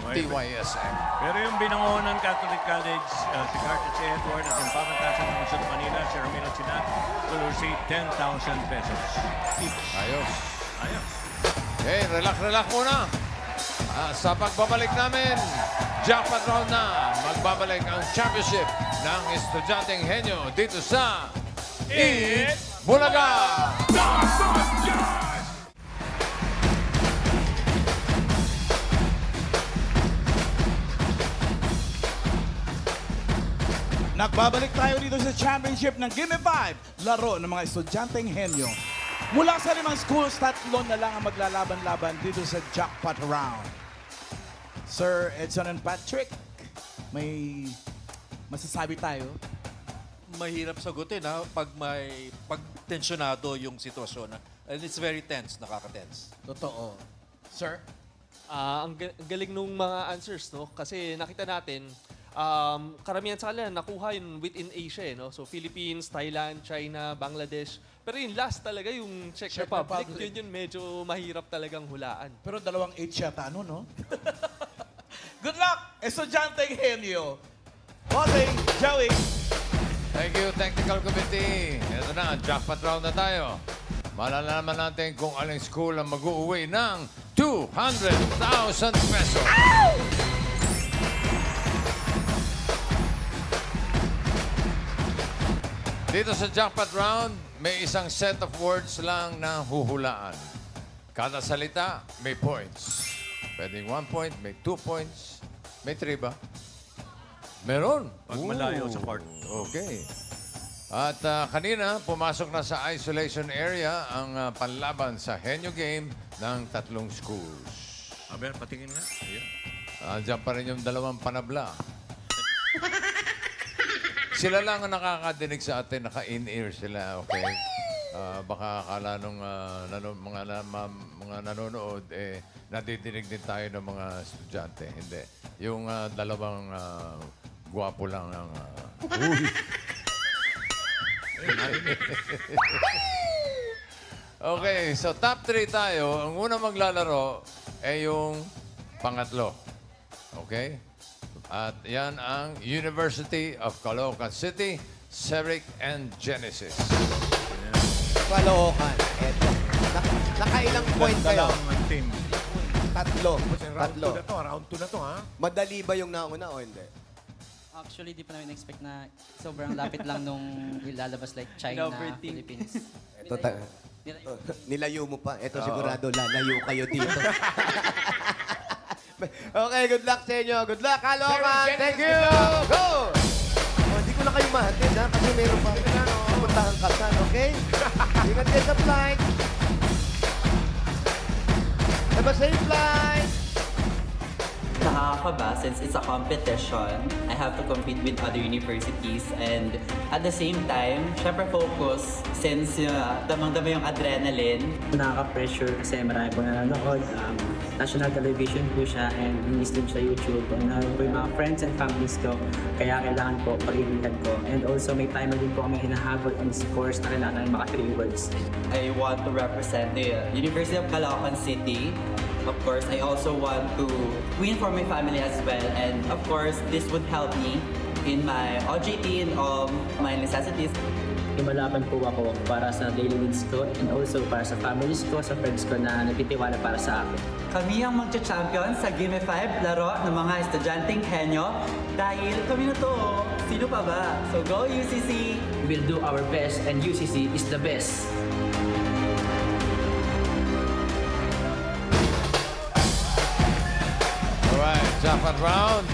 S11: Okay.
S12: TYSM.
S11: Pero yung Binangonan Catholic College, si Carter C. Edward at yung Pamantasan ng Luzon, Manila, si Ramiro Sinat, will receive 10,000 pesos each.
S12: Ayos.
S11: Ayos.
S12: Okay, relax muna. Sa pagbabalik namin, jackpot round na. Magbabalik ang championship ng Estudyanteng Henyo dito sa Eat Bulaga!
S1: Nagbabalik tayo dito sa championship ng Gimme 5, laro ng mga estudyanteng henyo. Mula sa 5 schools, 3 na lang ang maglalaban-laban dito sa jackpot round. Sir Edson and Patrick, may masasabi tayo?
S14: Mahirap sagutin ha pag tensyonado yung sitwasyon. And it's very tense, nakaka-tense.
S1: Totoo. Sir?
S15: Ang galing nung mga answers, no? Kasi nakita natin, karamihan sa kanila nakuha yun within Asia, no? So Philippines, Thailand, China, Bangladesh. Pero yung last talaga, yung Czech Republic, yun medyo mahirap talagang hulaan.
S1: Pero 2 H yata, no? Good luck, estudyanteng henyo! Bossing, Joey!
S12: Thank you, Technical Committee. Ito na, jackpot round na tayo. malalaman natin kung aling school ang mag-uuwi ng 200,000 pesos. Dito sa jackpot round, may isang set of words lang na huhulaan. Kada salita, may points. Pwedeng 1 point, may 2 points, may 3 ba? Meron.
S11: Pag malayo
S12: Ooh,
S11: sa court.
S12: Okay. At kanina, pumasok na sa isolation area ang panlaban sa Henyo Game ng 3 schools.
S11: Aber, patingin nga. Ayan.
S12: Diyan pa rin yung 2 panabla. Sila lang ang nakakadinig sa atin, naka-in-ear sila, okay? Baka akala nung mga nanonood, nadidinig din tayo ng mga estudyante. Hindi. Yung 2 gwapo lang ang... Okay, so top 3 tayo. Ang una maglalaro ay yung pangatlo. Okay? At yan ang University of Caloocan City, Ceric and Genesis.
S17: Caloocan. Eto. Nakailang point kayo?
S11: Dalawang team.
S17: Tatlo.
S4: Round 2 na to, round 2 na to, ha?
S17: Madali ba yung nauna o hindi?
S5: Actually, di pa namin expect na sobrang lapit lang nung ilalabas like China, Philippines.
S17: Ito, nilayo mo pa. Ito sigurado, lalayo kayo dito. Okay, good luck sa inyo. Good luck, Caloocan. Thank you. Go! Hindi ko na kayo mahatid, ha? Kasi meron pa. Pupuntahan kasan, okay? Ingat kayo sa flight. Have a safe flight.
S7: Nakakaba since it's a competition. I have to compete with other universities and at the same time, syempre focus since damang-dama yung adrenaline.
S24: Nakaka-pressure kasi marami po nanonood. National television po siya and in-stream sa YouTube. Naroon po yung mga friends and families ko. Kaya kailangan po pag-ibigan ko. And also may time din po kami hinahabol on scores na kailangan mga 3 words.
S7: I want to represent the University of Caloocan City. Of course, I also want to win for my family as well. And of course, this would help me in my OJT and my necessities.
S24: Lumalaban po ako para sa daily needs ko and also para sa families ko, sa friends ko na nagtitiwala para sa akin.
S7: Kami ang magcha-champion sa Gimme 5 laro ng mga estudyanteng henyo dahil kami na to. Sino pa ba? So go UCC!
S24: We'll do our best and UCC is the best.
S12: Alright, jackpot round.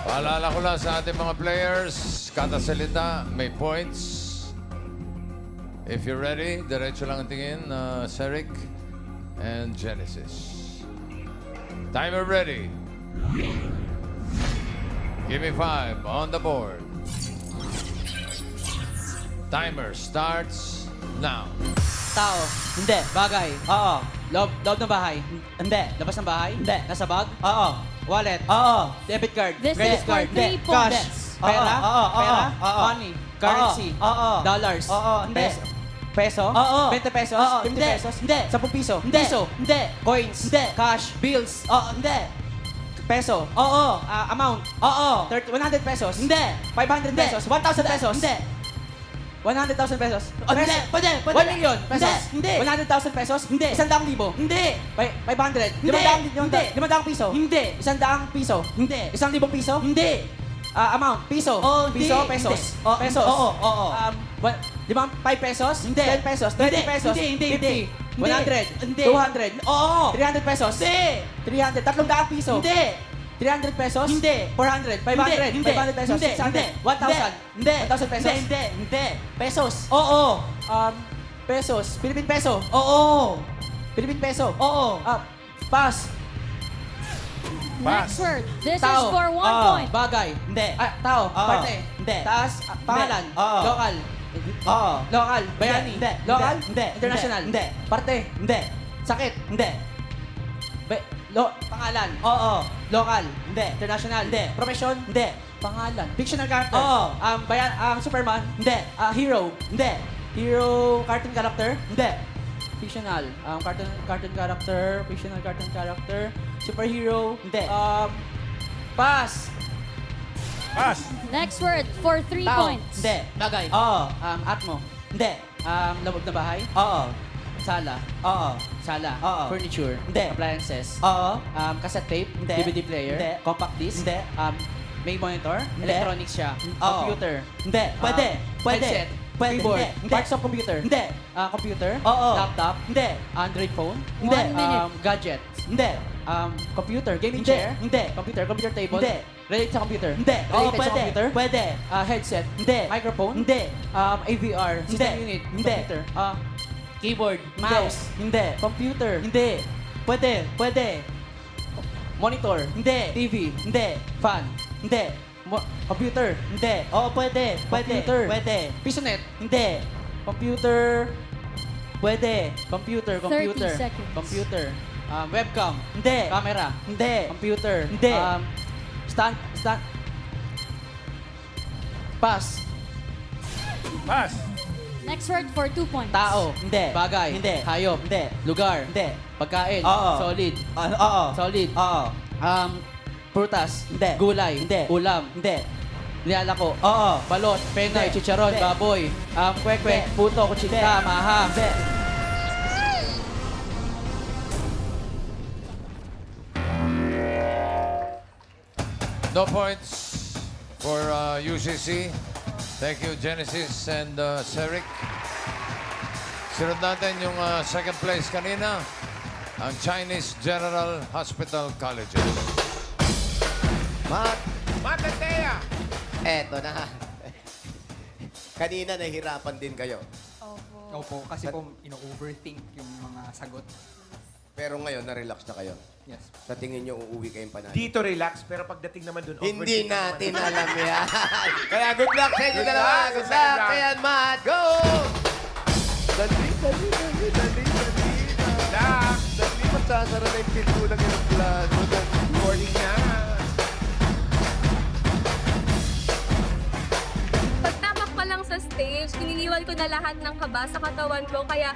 S12: Paalala ko lang sa ating mga players, kada salita, may points. If you're ready, diretso lang ang tingin, Ceric and Genesis. Timer ready. Give me 5 on the board. Timer starts now.
S5: Tao. Hindi. Bagay. Oo. Loob ng bahay. Hindi. Labas ng bahay. Hindi. Nasa bag. Oo. Wallet. Oo. Debit card.
S3: This
S5: Credit
S3: is for
S5: card.
S3: 3 points.
S5: Cash. Pera. Pera. Money. Currency. Dollars. Hindi. Peso? 20 pesos? 50 pesos? Hindi. 10 piso? Hindi. Piso? Hindi. Coins? Hindi. Cash? Bills? Hindi. Peso? Amount? 100 pesos? Hindi. 500 pesos? 1,000 pesos? Hindi. 100,000 pesos? Hindi. Pwede. 1 million pesos? Hindi. 100,000 pesos? Hindi. 100,000? Hindi. 500? Hindi. 500 piso? Hindi. 100 piso? Hindi. 1,000 piso? Hindi. Amount? Piso? Piso? Pesos? Pesos? 5 pesos? Hindi. 10 pesos? 20 pesos? Hindi. 50? 100? 200? 300 pesos? Hindi. 300? 300 piso? Hindi. 300 pesos? Hindi. 400? 500? 500 pesos? 600? 1,000? Hindi. 1,000 pesos? Hindi. Pesos? Pesos? Philippine peso? Philippine peso? Pass.
S3: Next word. This
S5: Tao.
S3: is for 1 point.
S5: Bagay. Hindi. Tao. Parte. Hindi. Taas. Pangalan. Local. Local. Bayani. Hindi. Local. Hindi. International. Hindi. Parte. Hindi. Sakit. Hindi. Pangalan. Local. Hindi. International. Hindi. Profession. Hindi. Pangalan. Fictional character. Superman. Hindi. Hero. Hindi. Hero cartoon character. Hindi. Fictional. Cartoon character. Fictional cartoon character. Superhero. Hindi. Pass.
S3: Next word for 3
S5: Tao.
S3: points.
S5: Hindi. Bagay. Atmo. Hindi. Labog na bahay?
S6: Oo.
S5: Sala?
S6: Oo.
S5: Sala?
S6: Oo.
S5: Furniture?
S6: Hindi.
S5: Appliances?
S6: Oo.
S5: Cassette tape?
S6: Hindi.
S5: DVD player?
S6: Hindi.
S5: Compact disc?
S6: Hindi.
S5: May monitor?
S6: Hindi.
S5: Electronics siya?
S6: Oo.
S5: Computer?
S6: Hindi. Pwede. Pwede.
S5: Headset?
S6: Pwede.
S5: Keyboard?
S6: Hindi. Hindi.
S5: Parts of computer?
S6: Hindi.
S5: Computer?
S6: Oo.
S5: Laptop?
S6: Hindi.
S5: Android phone?
S6: Hindi.
S5: 1 minute. Gadget?
S6: Hindi.
S5: Computer? Gaming
S6: Hindi.
S5: chair?
S6: Hindi.
S5: Computer table?
S6: Hindi.
S5: Related sa computer?
S6: Hindi. Oo,
S5: Related sa
S6: pwede.
S5: computer?
S6: Pwede.
S5: Headset?
S6: Hindi.
S5: Microphone?
S6: Hindi.
S5: AVR? System
S6: Hindi.
S5: unit?
S6: Hindi.
S5: Computer? Keyboard?
S6: Hindi.
S5: Mouse?
S6: Hindi.
S5: Computer?
S6: Hindi. Pwede. Pwede.
S5: Monitor?
S6: Hindi.
S5: TV?
S6: Hindi.
S5: Fan?
S6: Hindi.
S5: Computer?
S6: Hindi. Oo, pwede. Pwede.
S5: Computer?
S6: Pwede.
S5: Pisonet?
S6: Hindi.
S5: Computer?
S6: Pwede.
S5: Computer?
S3: 30 seconds.
S5: Computer? Webcam?
S6: Hindi.
S5: Camera?
S6: Hindi.
S5: Computer?
S6: Hindi.
S5: Stand? Pass?
S11: Pass.
S3: Next word for 2 points.
S5: Tao?
S6: Hindi.
S5: Bagay?
S6: Hindi.
S5: Hayop?
S6: Hindi.
S5: Lugar?
S6: Hindi.
S5: Pagkain?
S6: Oo.
S5: Solid?
S6: Oo.
S5: Solid?
S6: Oo.
S5: Prutas?
S6: Hindi.
S5: Gulay?
S6: Hindi.
S5: Ulam?
S6: Hindi.
S5: Nilalako?
S6: Oo.
S5: Balot? Penay?
S6: Hindi.
S5: Chicharon?
S6: Hindi.
S5: Baboy? Kwek-kwek?
S6: Hindi.
S5: Puto? Kutsinta?
S6: Hindi.
S5: Maha?
S6: Hindi.
S12: No points for UCC. Thank you, Genesis and Ceric. Sunod natin yung second place kanina, ang Chinese General Hospital Colleges.
S17: Matatea! Eto na. Kanina nahihirapan din kayo.
S9: Opo, kasi po ino-overthink yung mga sagot.
S17: Pero ngayon, na-relax na kayo.
S9: Yes.
S17: Sa tingin nyo, uuwi kayong panalo.
S4: Dito relax, pero pagdating naman dun,
S17: Hindi
S4: overthink
S17: natin
S4: naman.
S17: alam yan. Kaya good luck sa inyo
S4: Good
S17: dalawa.
S4: luck
S17: Good
S4: sa
S17: luck.
S4: second round.
S17: Ayan, Matt. Go! Dali. Dali, magsasara na yung pinto ng aeroplano.
S4: Morning na.
S10: Pagtapak pa lang sa stage, ininiwan ko na lahat ng kaba sa katawan ko, kaya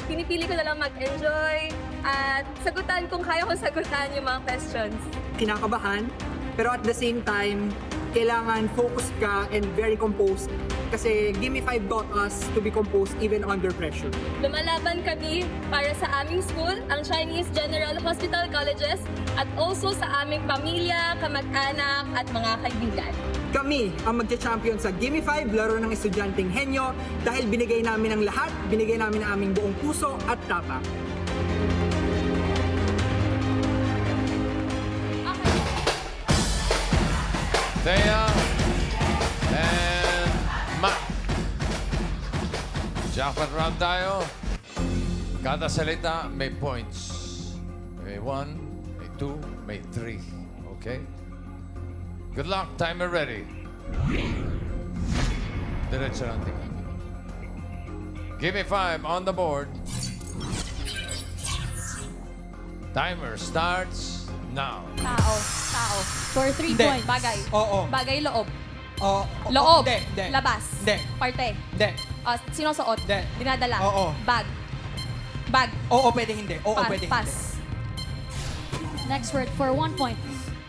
S10: pinipili ko na lang mag-enjoy at sagutan kung kaya ko sagutan yung mga questions.
S9: Kinakabahan, pero at the same time, kailangan focus ka and very composed. Kasi Gimme 5 taught us to be composed even under pressure.
S10: Lumalaban kami para sa aming school, ang Chinese General Hospital Colleges, at also sa aming pamilya, kamag-anak at mga kaibigan.
S9: Kami ang magcha-champion sa Gimme 5, laro ng estudyanteng henyo, dahil binigay namin ang lahat, binigay namin ang aming buong puso at tapang.
S12: Thea and Matt. Jackpot round tayo. Kada salita may points. May 1, may 2, may 3. Okay? Good luck. Timer ready. Diretso lang tingnan. Give me 5 on the board. Timer starts now.
S2: Tao.
S3: For 3
S9: Hindi.
S3: points.
S2: Bagay.
S9: Oo.
S2: Bagay, loob.
S9: Oo.
S2: Loob.
S9: Hindi.
S2: Labas.
S9: Hindi.
S2: Parte.
S9: Hindi.
S2: Sinusuot.
S9: Hindi.
S2: Dinadala.
S9: Oo.
S2: Bag. Bag.
S9: Oo, pwede hindi. Oo,
S2: Pa-
S9: pwede
S2: pass.
S3: Next word for 1 point.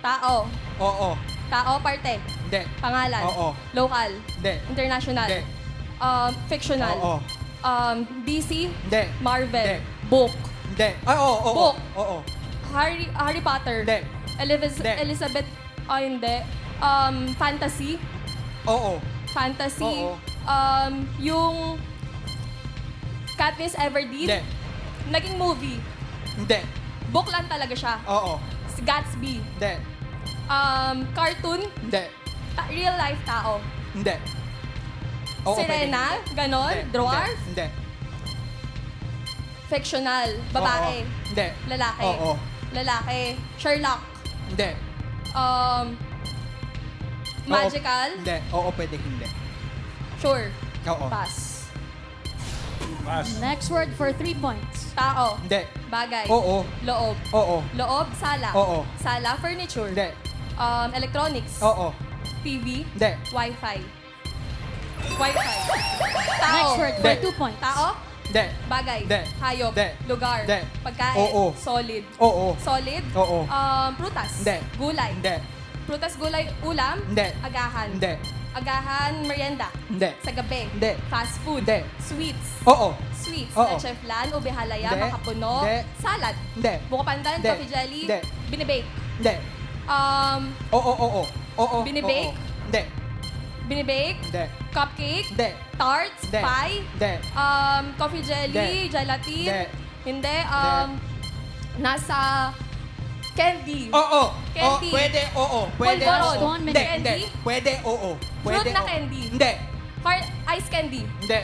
S2: Tao.
S9: hindi. Oo.
S2: Tao, parte.
S9: Hindi.
S2: Pangalan.
S9: Oo.
S2: Local.
S9: Hindi.
S2: International.
S9: Hindi.
S2: Fictional.
S9: Oo.
S2: DC.
S9: Hindi.
S2: Marvel.
S9: Hindi.
S2: Book.
S9: Hindi. Ay, oo, oo.
S2: Book.
S9: Oo.
S2: Harry Potter.
S9: Hindi. Hindi.
S2: Elizabeth. Hindi. Fantasy.
S9: Oo.
S2: Fantasy.
S9: Oo.
S2: Yung Katniss Everdeen.
S9: Hindi.
S2: Naging movie.
S9: Hindi.
S2: Book lang talaga siya.
S9: Oo.
S2: Si Gatsby.
S9: Hindi.
S2: Cartoon.
S9: Hindi.
S2: Real life tao.
S9: Hindi. Oo,
S2: Sirena.
S9: pwede.
S2: Ganon.
S9: Hindi.
S2: Dwarf.
S9: Hindi.
S2: Fictional. Babae.
S9: Oo. Hindi.
S2: Lalaki.
S9: Oo.
S2: Lalaki. Sherlock.
S9: Hindi.
S2: Magical.
S9: Hindi. Oo, pwede hindi.
S2: Sure.
S9: Oo.
S2: Pass.
S11: Pass.
S3: Next word for 3 points.
S2: Tao.
S9: Hindi.
S2: Bagay.
S9: Oo.
S2: Loob.
S9: Oo.
S2: Loob, sala.
S9: Oo.
S2: Sala, furniture.
S9: Hindi.
S2: Electronics.
S9: Oo.
S2: TV.
S9: Hindi.
S2: Wi-Fi. Wi-Fi. Tao.
S3: Next word for
S9: Hindi.
S3: 2 points.
S2: Tao.
S9: Hindi.
S2: Bagay.
S9: Hindi.
S2: Hayop.
S9: Hindi.
S2: Lugar.
S9: Hindi.
S2: Pagkain.
S9: Oo.
S2: Solid.
S9: Oo.
S2: Solid.
S9: Oo.
S2: Prutas.
S9: Hindi.
S2: Gulay.
S9: Hindi.
S2: Prutas, gulay, ulam.
S9: Hindi.
S2: Agahan.
S9: Hindi.
S10: Agahan, merienda.
S5: Hindi.
S10: Sa gabi.
S5: Hindi.
S10: Fast food.
S5: Hindi.
S10: Sweets.
S5: Oo.
S10: Sweets.
S5: Oo.
S10: Leche flan, ube halaya,
S5: Hindi.
S10: makapuno.
S5: Hindi.
S10: Salad.
S5: Hindi.
S10: Buko pandan,
S5: Hindi.
S10: coffee jelly.
S5: Hindi.
S10: Binibake.
S5: Hindi. Oo.
S10: Binibake?
S5: Hindi.
S10: Binibake.
S5: Hindi.
S10: Cupcake.
S5: Hindi.
S10: Tarts.
S5: Hindi.
S10: Pie.
S5: Hindi.
S10: Coffee jelly.
S5: Hindi.
S10: Gelatin.
S5: Hindi.
S10: Hindi. Nasa candy.
S5: Oo.
S10: Candy.
S5: Pwede, oo. Pwede,
S10: Polvoron.
S5: oo. Hindi,
S10: Candy.
S5: hindi. Pwede, oo.
S10: Fruit
S5: Pwede,
S10: na
S5: oo.
S10: candy.
S5: Hindi.
S10: Ice candy.
S5: Hindi.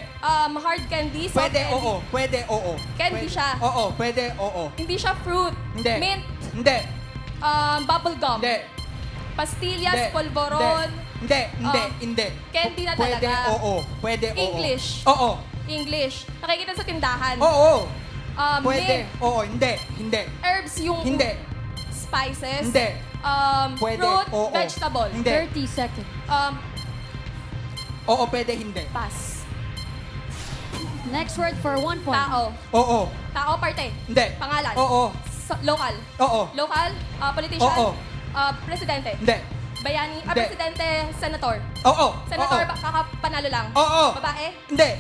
S10: Hard candy. Soft
S5: Pwede,
S10: candy.
S5: oo. Pwede, oo.
S10: Candy
S5: Pwede.
S10: siya.
S5: Oo, pwede, oo.
S10: Hindi siya fruit.
S5: Hindi.
S10: Mint.
S5: Hindi.
S10: Bubble gum.
S5: Hindi.
S10: Pastillas,
S5: Hindi.
S10: polvoron.
S5: Hindi, hindi.
S10: Candy na
S5: Pwede,
S10: talaga.
S5: oo. Pwede, oo.
S10: English.
S5: Oo.
S10: English. Nakikita sa tindahan.
S5: Oo. Pwede,
S10: Mint.
S5: oo. Hindi, hindi.
S10: Herbs yung
S5: Hindi.
S10: spices.
S5: Hindi. Pwede,
S10: Fruit,
S5: oo.
S10: vegetable.
S5: Hindi.
S3: 30 seconds.
S5: Oo, pwede, hindi.
S10: Pass.
S3: Next word for 1 point.
S10: Tao.
S5: Oo.
S10: Tao, parte.
S5: Hindi.
S10: Pangalan.
S5: Oo.
S10: Local.
S5: Oo.
S10: Local, politician.
S5: Oo.
S10: Presidente.
S5: Hindi.
S10: Bayani,
S5: Hindi.
S10: presidente, senator.
S5: Oo.
S10: Senator,
S5: Oo.
S10: kakapanalo lang.
S5: Oo.
S10: Babae.
S5: Hindi.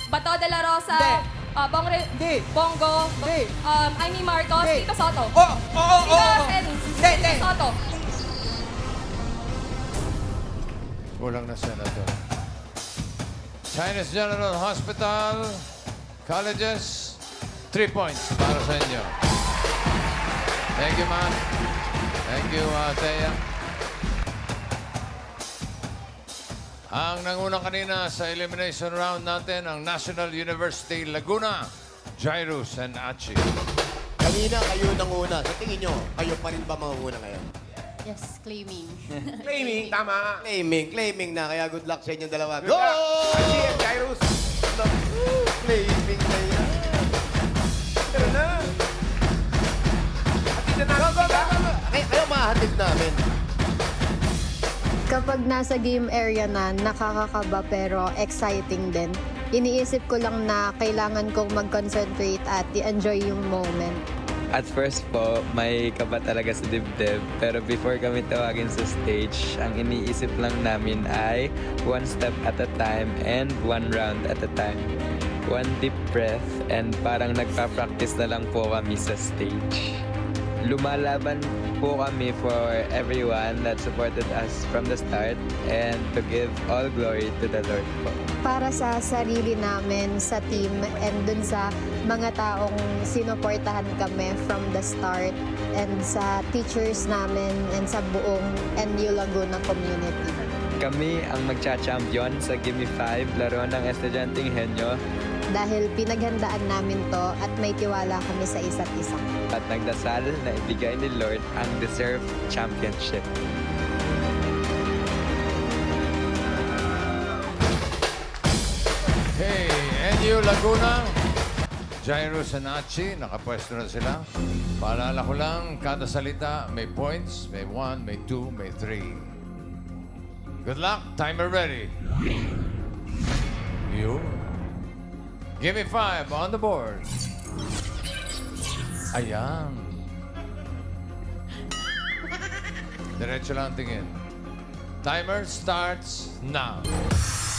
S10: Bato de la Rosa.
S5: Hindi.
S10: Hindi. Bongo.
S5: Hindi.
S10: Amy Marcos.
S5: Hindi.
S10: Tito Soto.
S5: Oo. Oo.
S10: Tito
S5: Oo.
S10: Sen. Tito Soto.
S12: Kulang na senator. Chinese General Hospital, colleges, 3 points para sa inyo. Thank you, ma'am. Thank you, Thea. Ang nanguna kanina sa elimination round natin, ang National University Laguna, Jairus and Achi.
S17: Kanina, kayo nanguna. Sa tingin nyo, kayo pa rin ba mangunguna ngayon?
S3: Yes, claiming.
S4: Claiming, tama.
S17: Claiming na. Kaya good luck sa inyong dalawa.
S4: Good
S17: Go!
S4: luck. Achi and Jairus.
S17: Claiming na yan.
S4: Pero na. Hatid na natin sila.
S17: Kayo mahatid namin.
S8: Kapag nasa game area na, nakakakaba pero exciting din. Iniisip ko lang na kailangan kong mag-concentrate at i-enjoy yung moment.
S16: At first po, may kaba talaga sa dibdib. Pero before kami tawagin sa stage, ang iniisip lang namin ay 1 step at a time and 1 round at a time. 1 deep breath and parang nagpa-practice na lang po kami sa stage. Lumalaban po kami for everyone that supported us from the start and to give all glory to the Lord po.
S8: Para sa sarili namin, sa team, and dun sa mga taong sinuportahan kami from the start, and sa teachers namin, and sa buong NU Laguna community.
S16: Kami ang magcha-champion sa Gimme 5, laro ng Estudyanteng Henyo.
S8: Dahil pinaghandaan namin to at may tiwala kami sa isa't isa.
S16: At nagdasal na ibigay ni Lord ang deserved championship.
S12: Okay, NU Laguna, Jairus and Achi, nakapwesto na sila. Paalala ko lang, kada salita may points, may 1, may 2, may 3. Good luck, timer ready. You. Give me 5 on the board. Ayan. Diretso lang tingin. Timer starts now.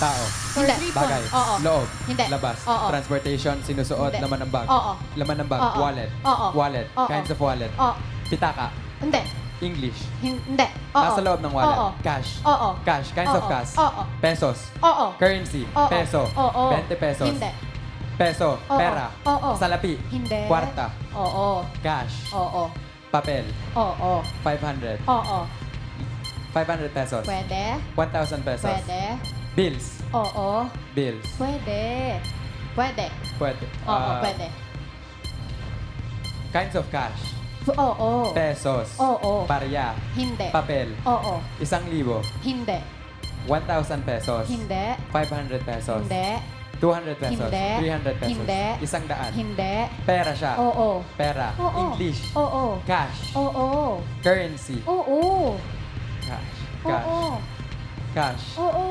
S5: Tao.
S3: Hindi.
S5: Bagay.
S3: Oo.
S5: Loob.
S3: Hindi.
S5: Labas.
S3: Oo.
S5: Transportation. Sinusuot.
S3: Hindi.
S5: Laman ng bag.
S3: Oo.
S5: Laman ng bag.
S3: Oo.
S5: Wallet.
S3: Oo.
S5: Wallet.
S3: Oo.
S5: Kinds of wallet.
S3: Oo.
S5: Pitaka.
S3: Hindi.
S5: English.
S3: Hindi. Oo.
S5: Nasa loob ng wallet.
S3: Oo.
S5: Cash.
S3: Oo.
S5: Cash. Kinds of
S3: Oo.
S5: cash.
S3: Oo.
S5: Pesos.
S3: Oo.
S5: Currency.
S3: Oo.
S5: Peso.
S3: Oo.
S5: 20 pesos.
S3: Hindi.
S5: Peso.
S3: Oo.
S5: Pera.
S3: Oo.
S5: Salapi.
S3: Hindi.
S5: Kwarta.
S3: Oo.
S5: Cash.
S3: Oo.
S5: Papel.
S3: Oo.
S5: 500.
S3: Oo.
S5: 500 pesos.
S3: Pwede.
S5: 1,000 pesos.
S3: Pwede.
S5: Bills.
S3: Oo.
S5: Bills.
S3: Pwede. Pwede.
S5: Pwede.
S3: Oo, pwede.
S5: Kinds of cash.
S3: Oo.
S5: Pesos.
S3: Oo.
S5: Barya.
S3: Hindi.
S5: Papel.
S3: Oo.
S5: 1,000.
S3: Hindi.
S5: 1,000 pesos.
S3: Hindi.
S5: 500 pesos.
S3: Hindi.
S5: 200 pesos.
S3: Hindi.
S5: 300 pesos.
S3: Hindi.
S5: 100.
S3: Hindi.
S5: Pera siya.
S3: Oo.
S5: Pera.
S3: Oo.
S5: English.
S3: Oo.
S5: Cash.
S3: Oo.
S5: Currency.
S3: Oo.
S5: Cash. Cash.
S3: Oo.
S5: Cash.
S3: Oo.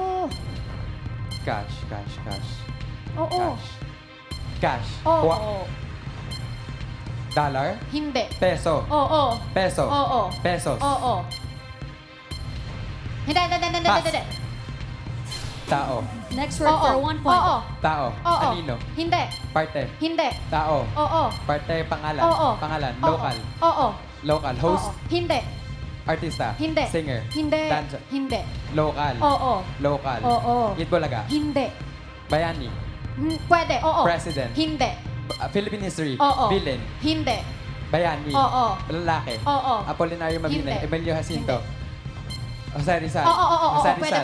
S5: Cash. Cash. Cash.
S3: Oo.
S5: Cash. Cash.
S3: Oo.
S5: Dollar.
S3: Hindi.
S5: Peso.
S3: Oo.
S5: Peso.
S3: Oo.
S5: Pesos.
S3: Oo. Hindi.
S5: Pass.
S17: Tao.
S3: Next word for 1 point.
S2: Oo.
S17: Tao.
S2: Oo.
S17: Anino.
S2: Hindi.
S17: Parte.
S2: Hindi.
S17: Tao.
S2: Oo.
S17: Parte pangalan.
S2: Oo.
S17: Pangalan.
S2: Oo.
S17: Local.
S2: Oo.
S17: Local. Host.
S2: Oo. Hindi.
S17: Artista.
S2: Hindi.
S17: Singer.
S2: Hindi.
S17: Dancer.
S2: Hindi.
S17: Local.
S2: Oo.
S17: Local.
S2: Oo.
S17: Itbulaga.
S2: Hindi.
S17: Bayani.
S2: Pwede. Oo.
S17: President.
S2: Hindi.
S17: Philippine history.
S2: Oo.
S17: Villain.
S2: Hindi.
S17: Bayani.
S2: Oo.
S17: Lalaki.
S2: Oo.
S17: Apolinario Mabini.
S2: Hindi.
S17: Emilio Jacinto. Jose Rizal.
S2: Oo, oo, oo.
S17: Jose
S2: Pwede,
S17: Rizal.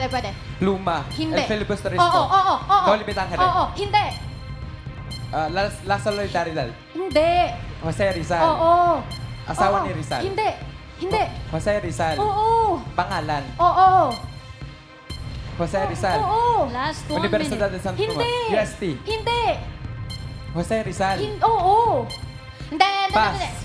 S2: pwede.
S17: Pluma.
S2: Hindi.
S17: El Filibusterismo.
S2: Oo, oo, oo.
S17: Dolly Betangere.
S2: Oo, hindi.
S17: La Solidaridad.
S2: Hindi.
S17: Jose Rizal.
S2: Oo.
S17: Asawa
S2: Oo.
S17: ni Rizal.
S2: Hindi. Hindi.
S17: Jose Rizal.
S2: Oo.
S17: Pangalan.
S2: Oo.
S17: Jose Rizal.
S2: Oo.
S3: Last 1
S17: Universidad de
S3: minute.
S17: San Tomas.
S2: Hindi.
S17: UST.
S2: Hindi.
S17: Jose Rizal.
S2: Oo. Hindi.
S17: Pass.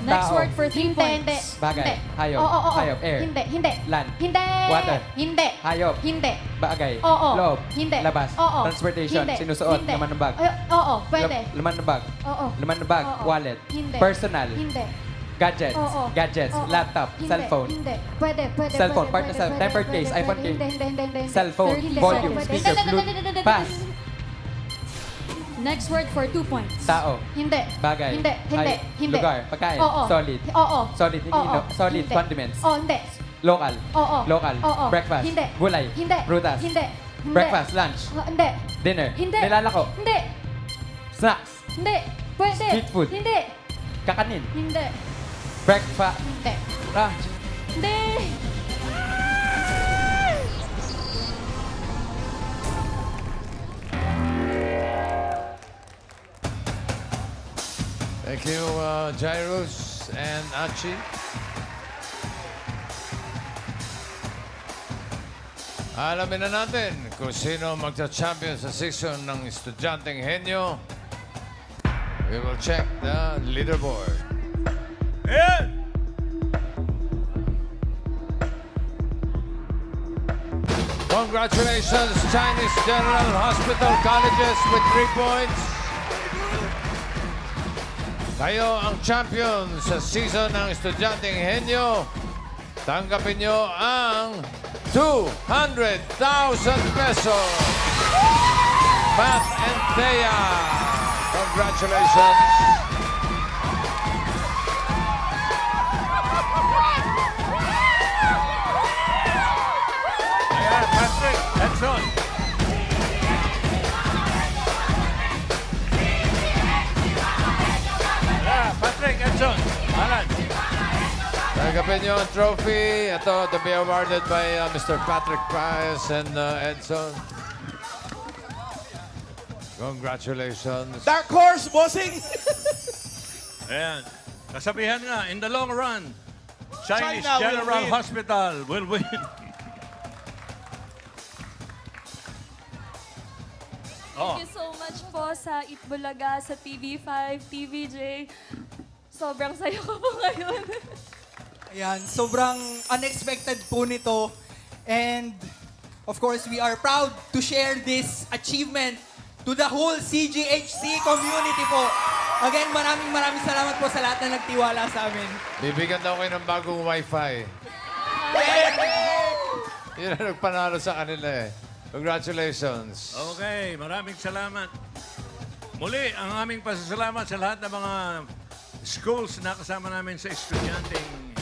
S3: Next
S17: Tao.
S3: word for 3 points.
S2: Hindi.
S17: Bagay. Hayop.
S2: Oo, oo, oo.
S17: Hayop. Air.
S2: Hindi.
S17: Land.
S2: Hindi.
S17: Water.
S2: Hindi.
S17: Hayop.
S2: Hindi.
S17: Bagay.
S2: Oo.
S17: Loob.
S2: Hindi.
S17: Labas.
S2: Oo.
S17: Transportation.
S2: Hindi.
S17: Sinusuot.
S2: Hindi.
S17: Laman ng bag.
S2: Oo, pwede.
S17: Laman ng bag.
S2: Oo.
S17: Laman ng bag.
S2: Oo.
S17: Wallet.
S2: Hindi.
S17: Personal.
S2: Hindi.
S17: Gadgets.
S2: Oo.
S17: Gadgets.
S2: Oo.
S17: Laptop.
S2: Hindi.
S17: Cellphone.
S2: Hindi. Pwede.
S17: Cellphone. Part of cell. Tempered case. iPhone case.
S2: Hindi.
S17: Cellphone.
S3: 30
S17: Volume.
S3: seconds.
S17: Speaker. Bluetooth. Pass.
S3: Next word for 2 points.
S17: Tao.
S2: Hindi.
S17: Bagay.
S2: Hindi. Hindi.
S17: Ay,
S2: Hindi.
S17: lugar. Pagkain.
S2: Oo.
S17: Solid.
S2: Oo.
S17: Solid.
S2: Oo.
S17: Solid.
S2: Hindi.
S17: Condiments.
S2: Oh, hindi.
S17: Local.
S2: Oo.
S17: Local.
S2: Oo.
S17: Breakfast.
S2: Hindi.
S17: Gulay.
S2: Hindi.
S17: Prutas.
S2: Hindi. Hindi.
S17: Breakfast. Lunch.
S2: Hindi.
S17: Dinner.
S2: Hindi.
S17: Nilalako.
S2: Hindi.
S17: Snacks.
S2: Hindi. Pwede.
S17: Street food.
S2: Hindi.
S17: Kakanin.
S2: Hindi.
S17: Breakfast.
S2: Hindi.
S17: Lunch.
S2: Hindi.
S12: Thank you, Jairus and Achi. Alamin na natin kung sino magcha-champion sa season ng Estudyanteng Henyo. We will check the leaderboard.
S11: Ayan!
S12: Congratulations, Chinese General Hospital Colleges with 3 points. Kayo ang champion sa season ng Estudyanteng Henyo. Tanggapin nyo ang 200,000 pesos. Matt and Thea, congratulations.
S11: Ayan, Patrick, Edson. Yeah, Patrick, Edson. Alan.
S12: Tanggapin nyo ang trophy. Ito, to be awarded by Mr. Patrick Price and Edson. Congratulations.
S1: Dark horse, bossing!
S11: Ayan. Kasabihan nga, in the long run, Chinese
S1: China will
S11: General
S1: win.
S11: Hospital will win. Oh.
S10: Thank you so much po sa Itbulaga, sa TV5, TVJ. Sobrang saya ko po ngayon.
S9: Ayan, sobrang unexpected po nito. And of course, we are proud to share this achievement to the whole CGHC community po. Again, maraming salamat po sa lahat na nagtiwala sa amin.
S12: Bibigyan daw kayo ng bagong wifi. Yun ang nagpanalo sa kanila eh. Congratulations.
S11: Okay, maraming salamat. Muli, ang aming pasasalamat sa lahat ng mga schools na kasama namin sa Estudyanteng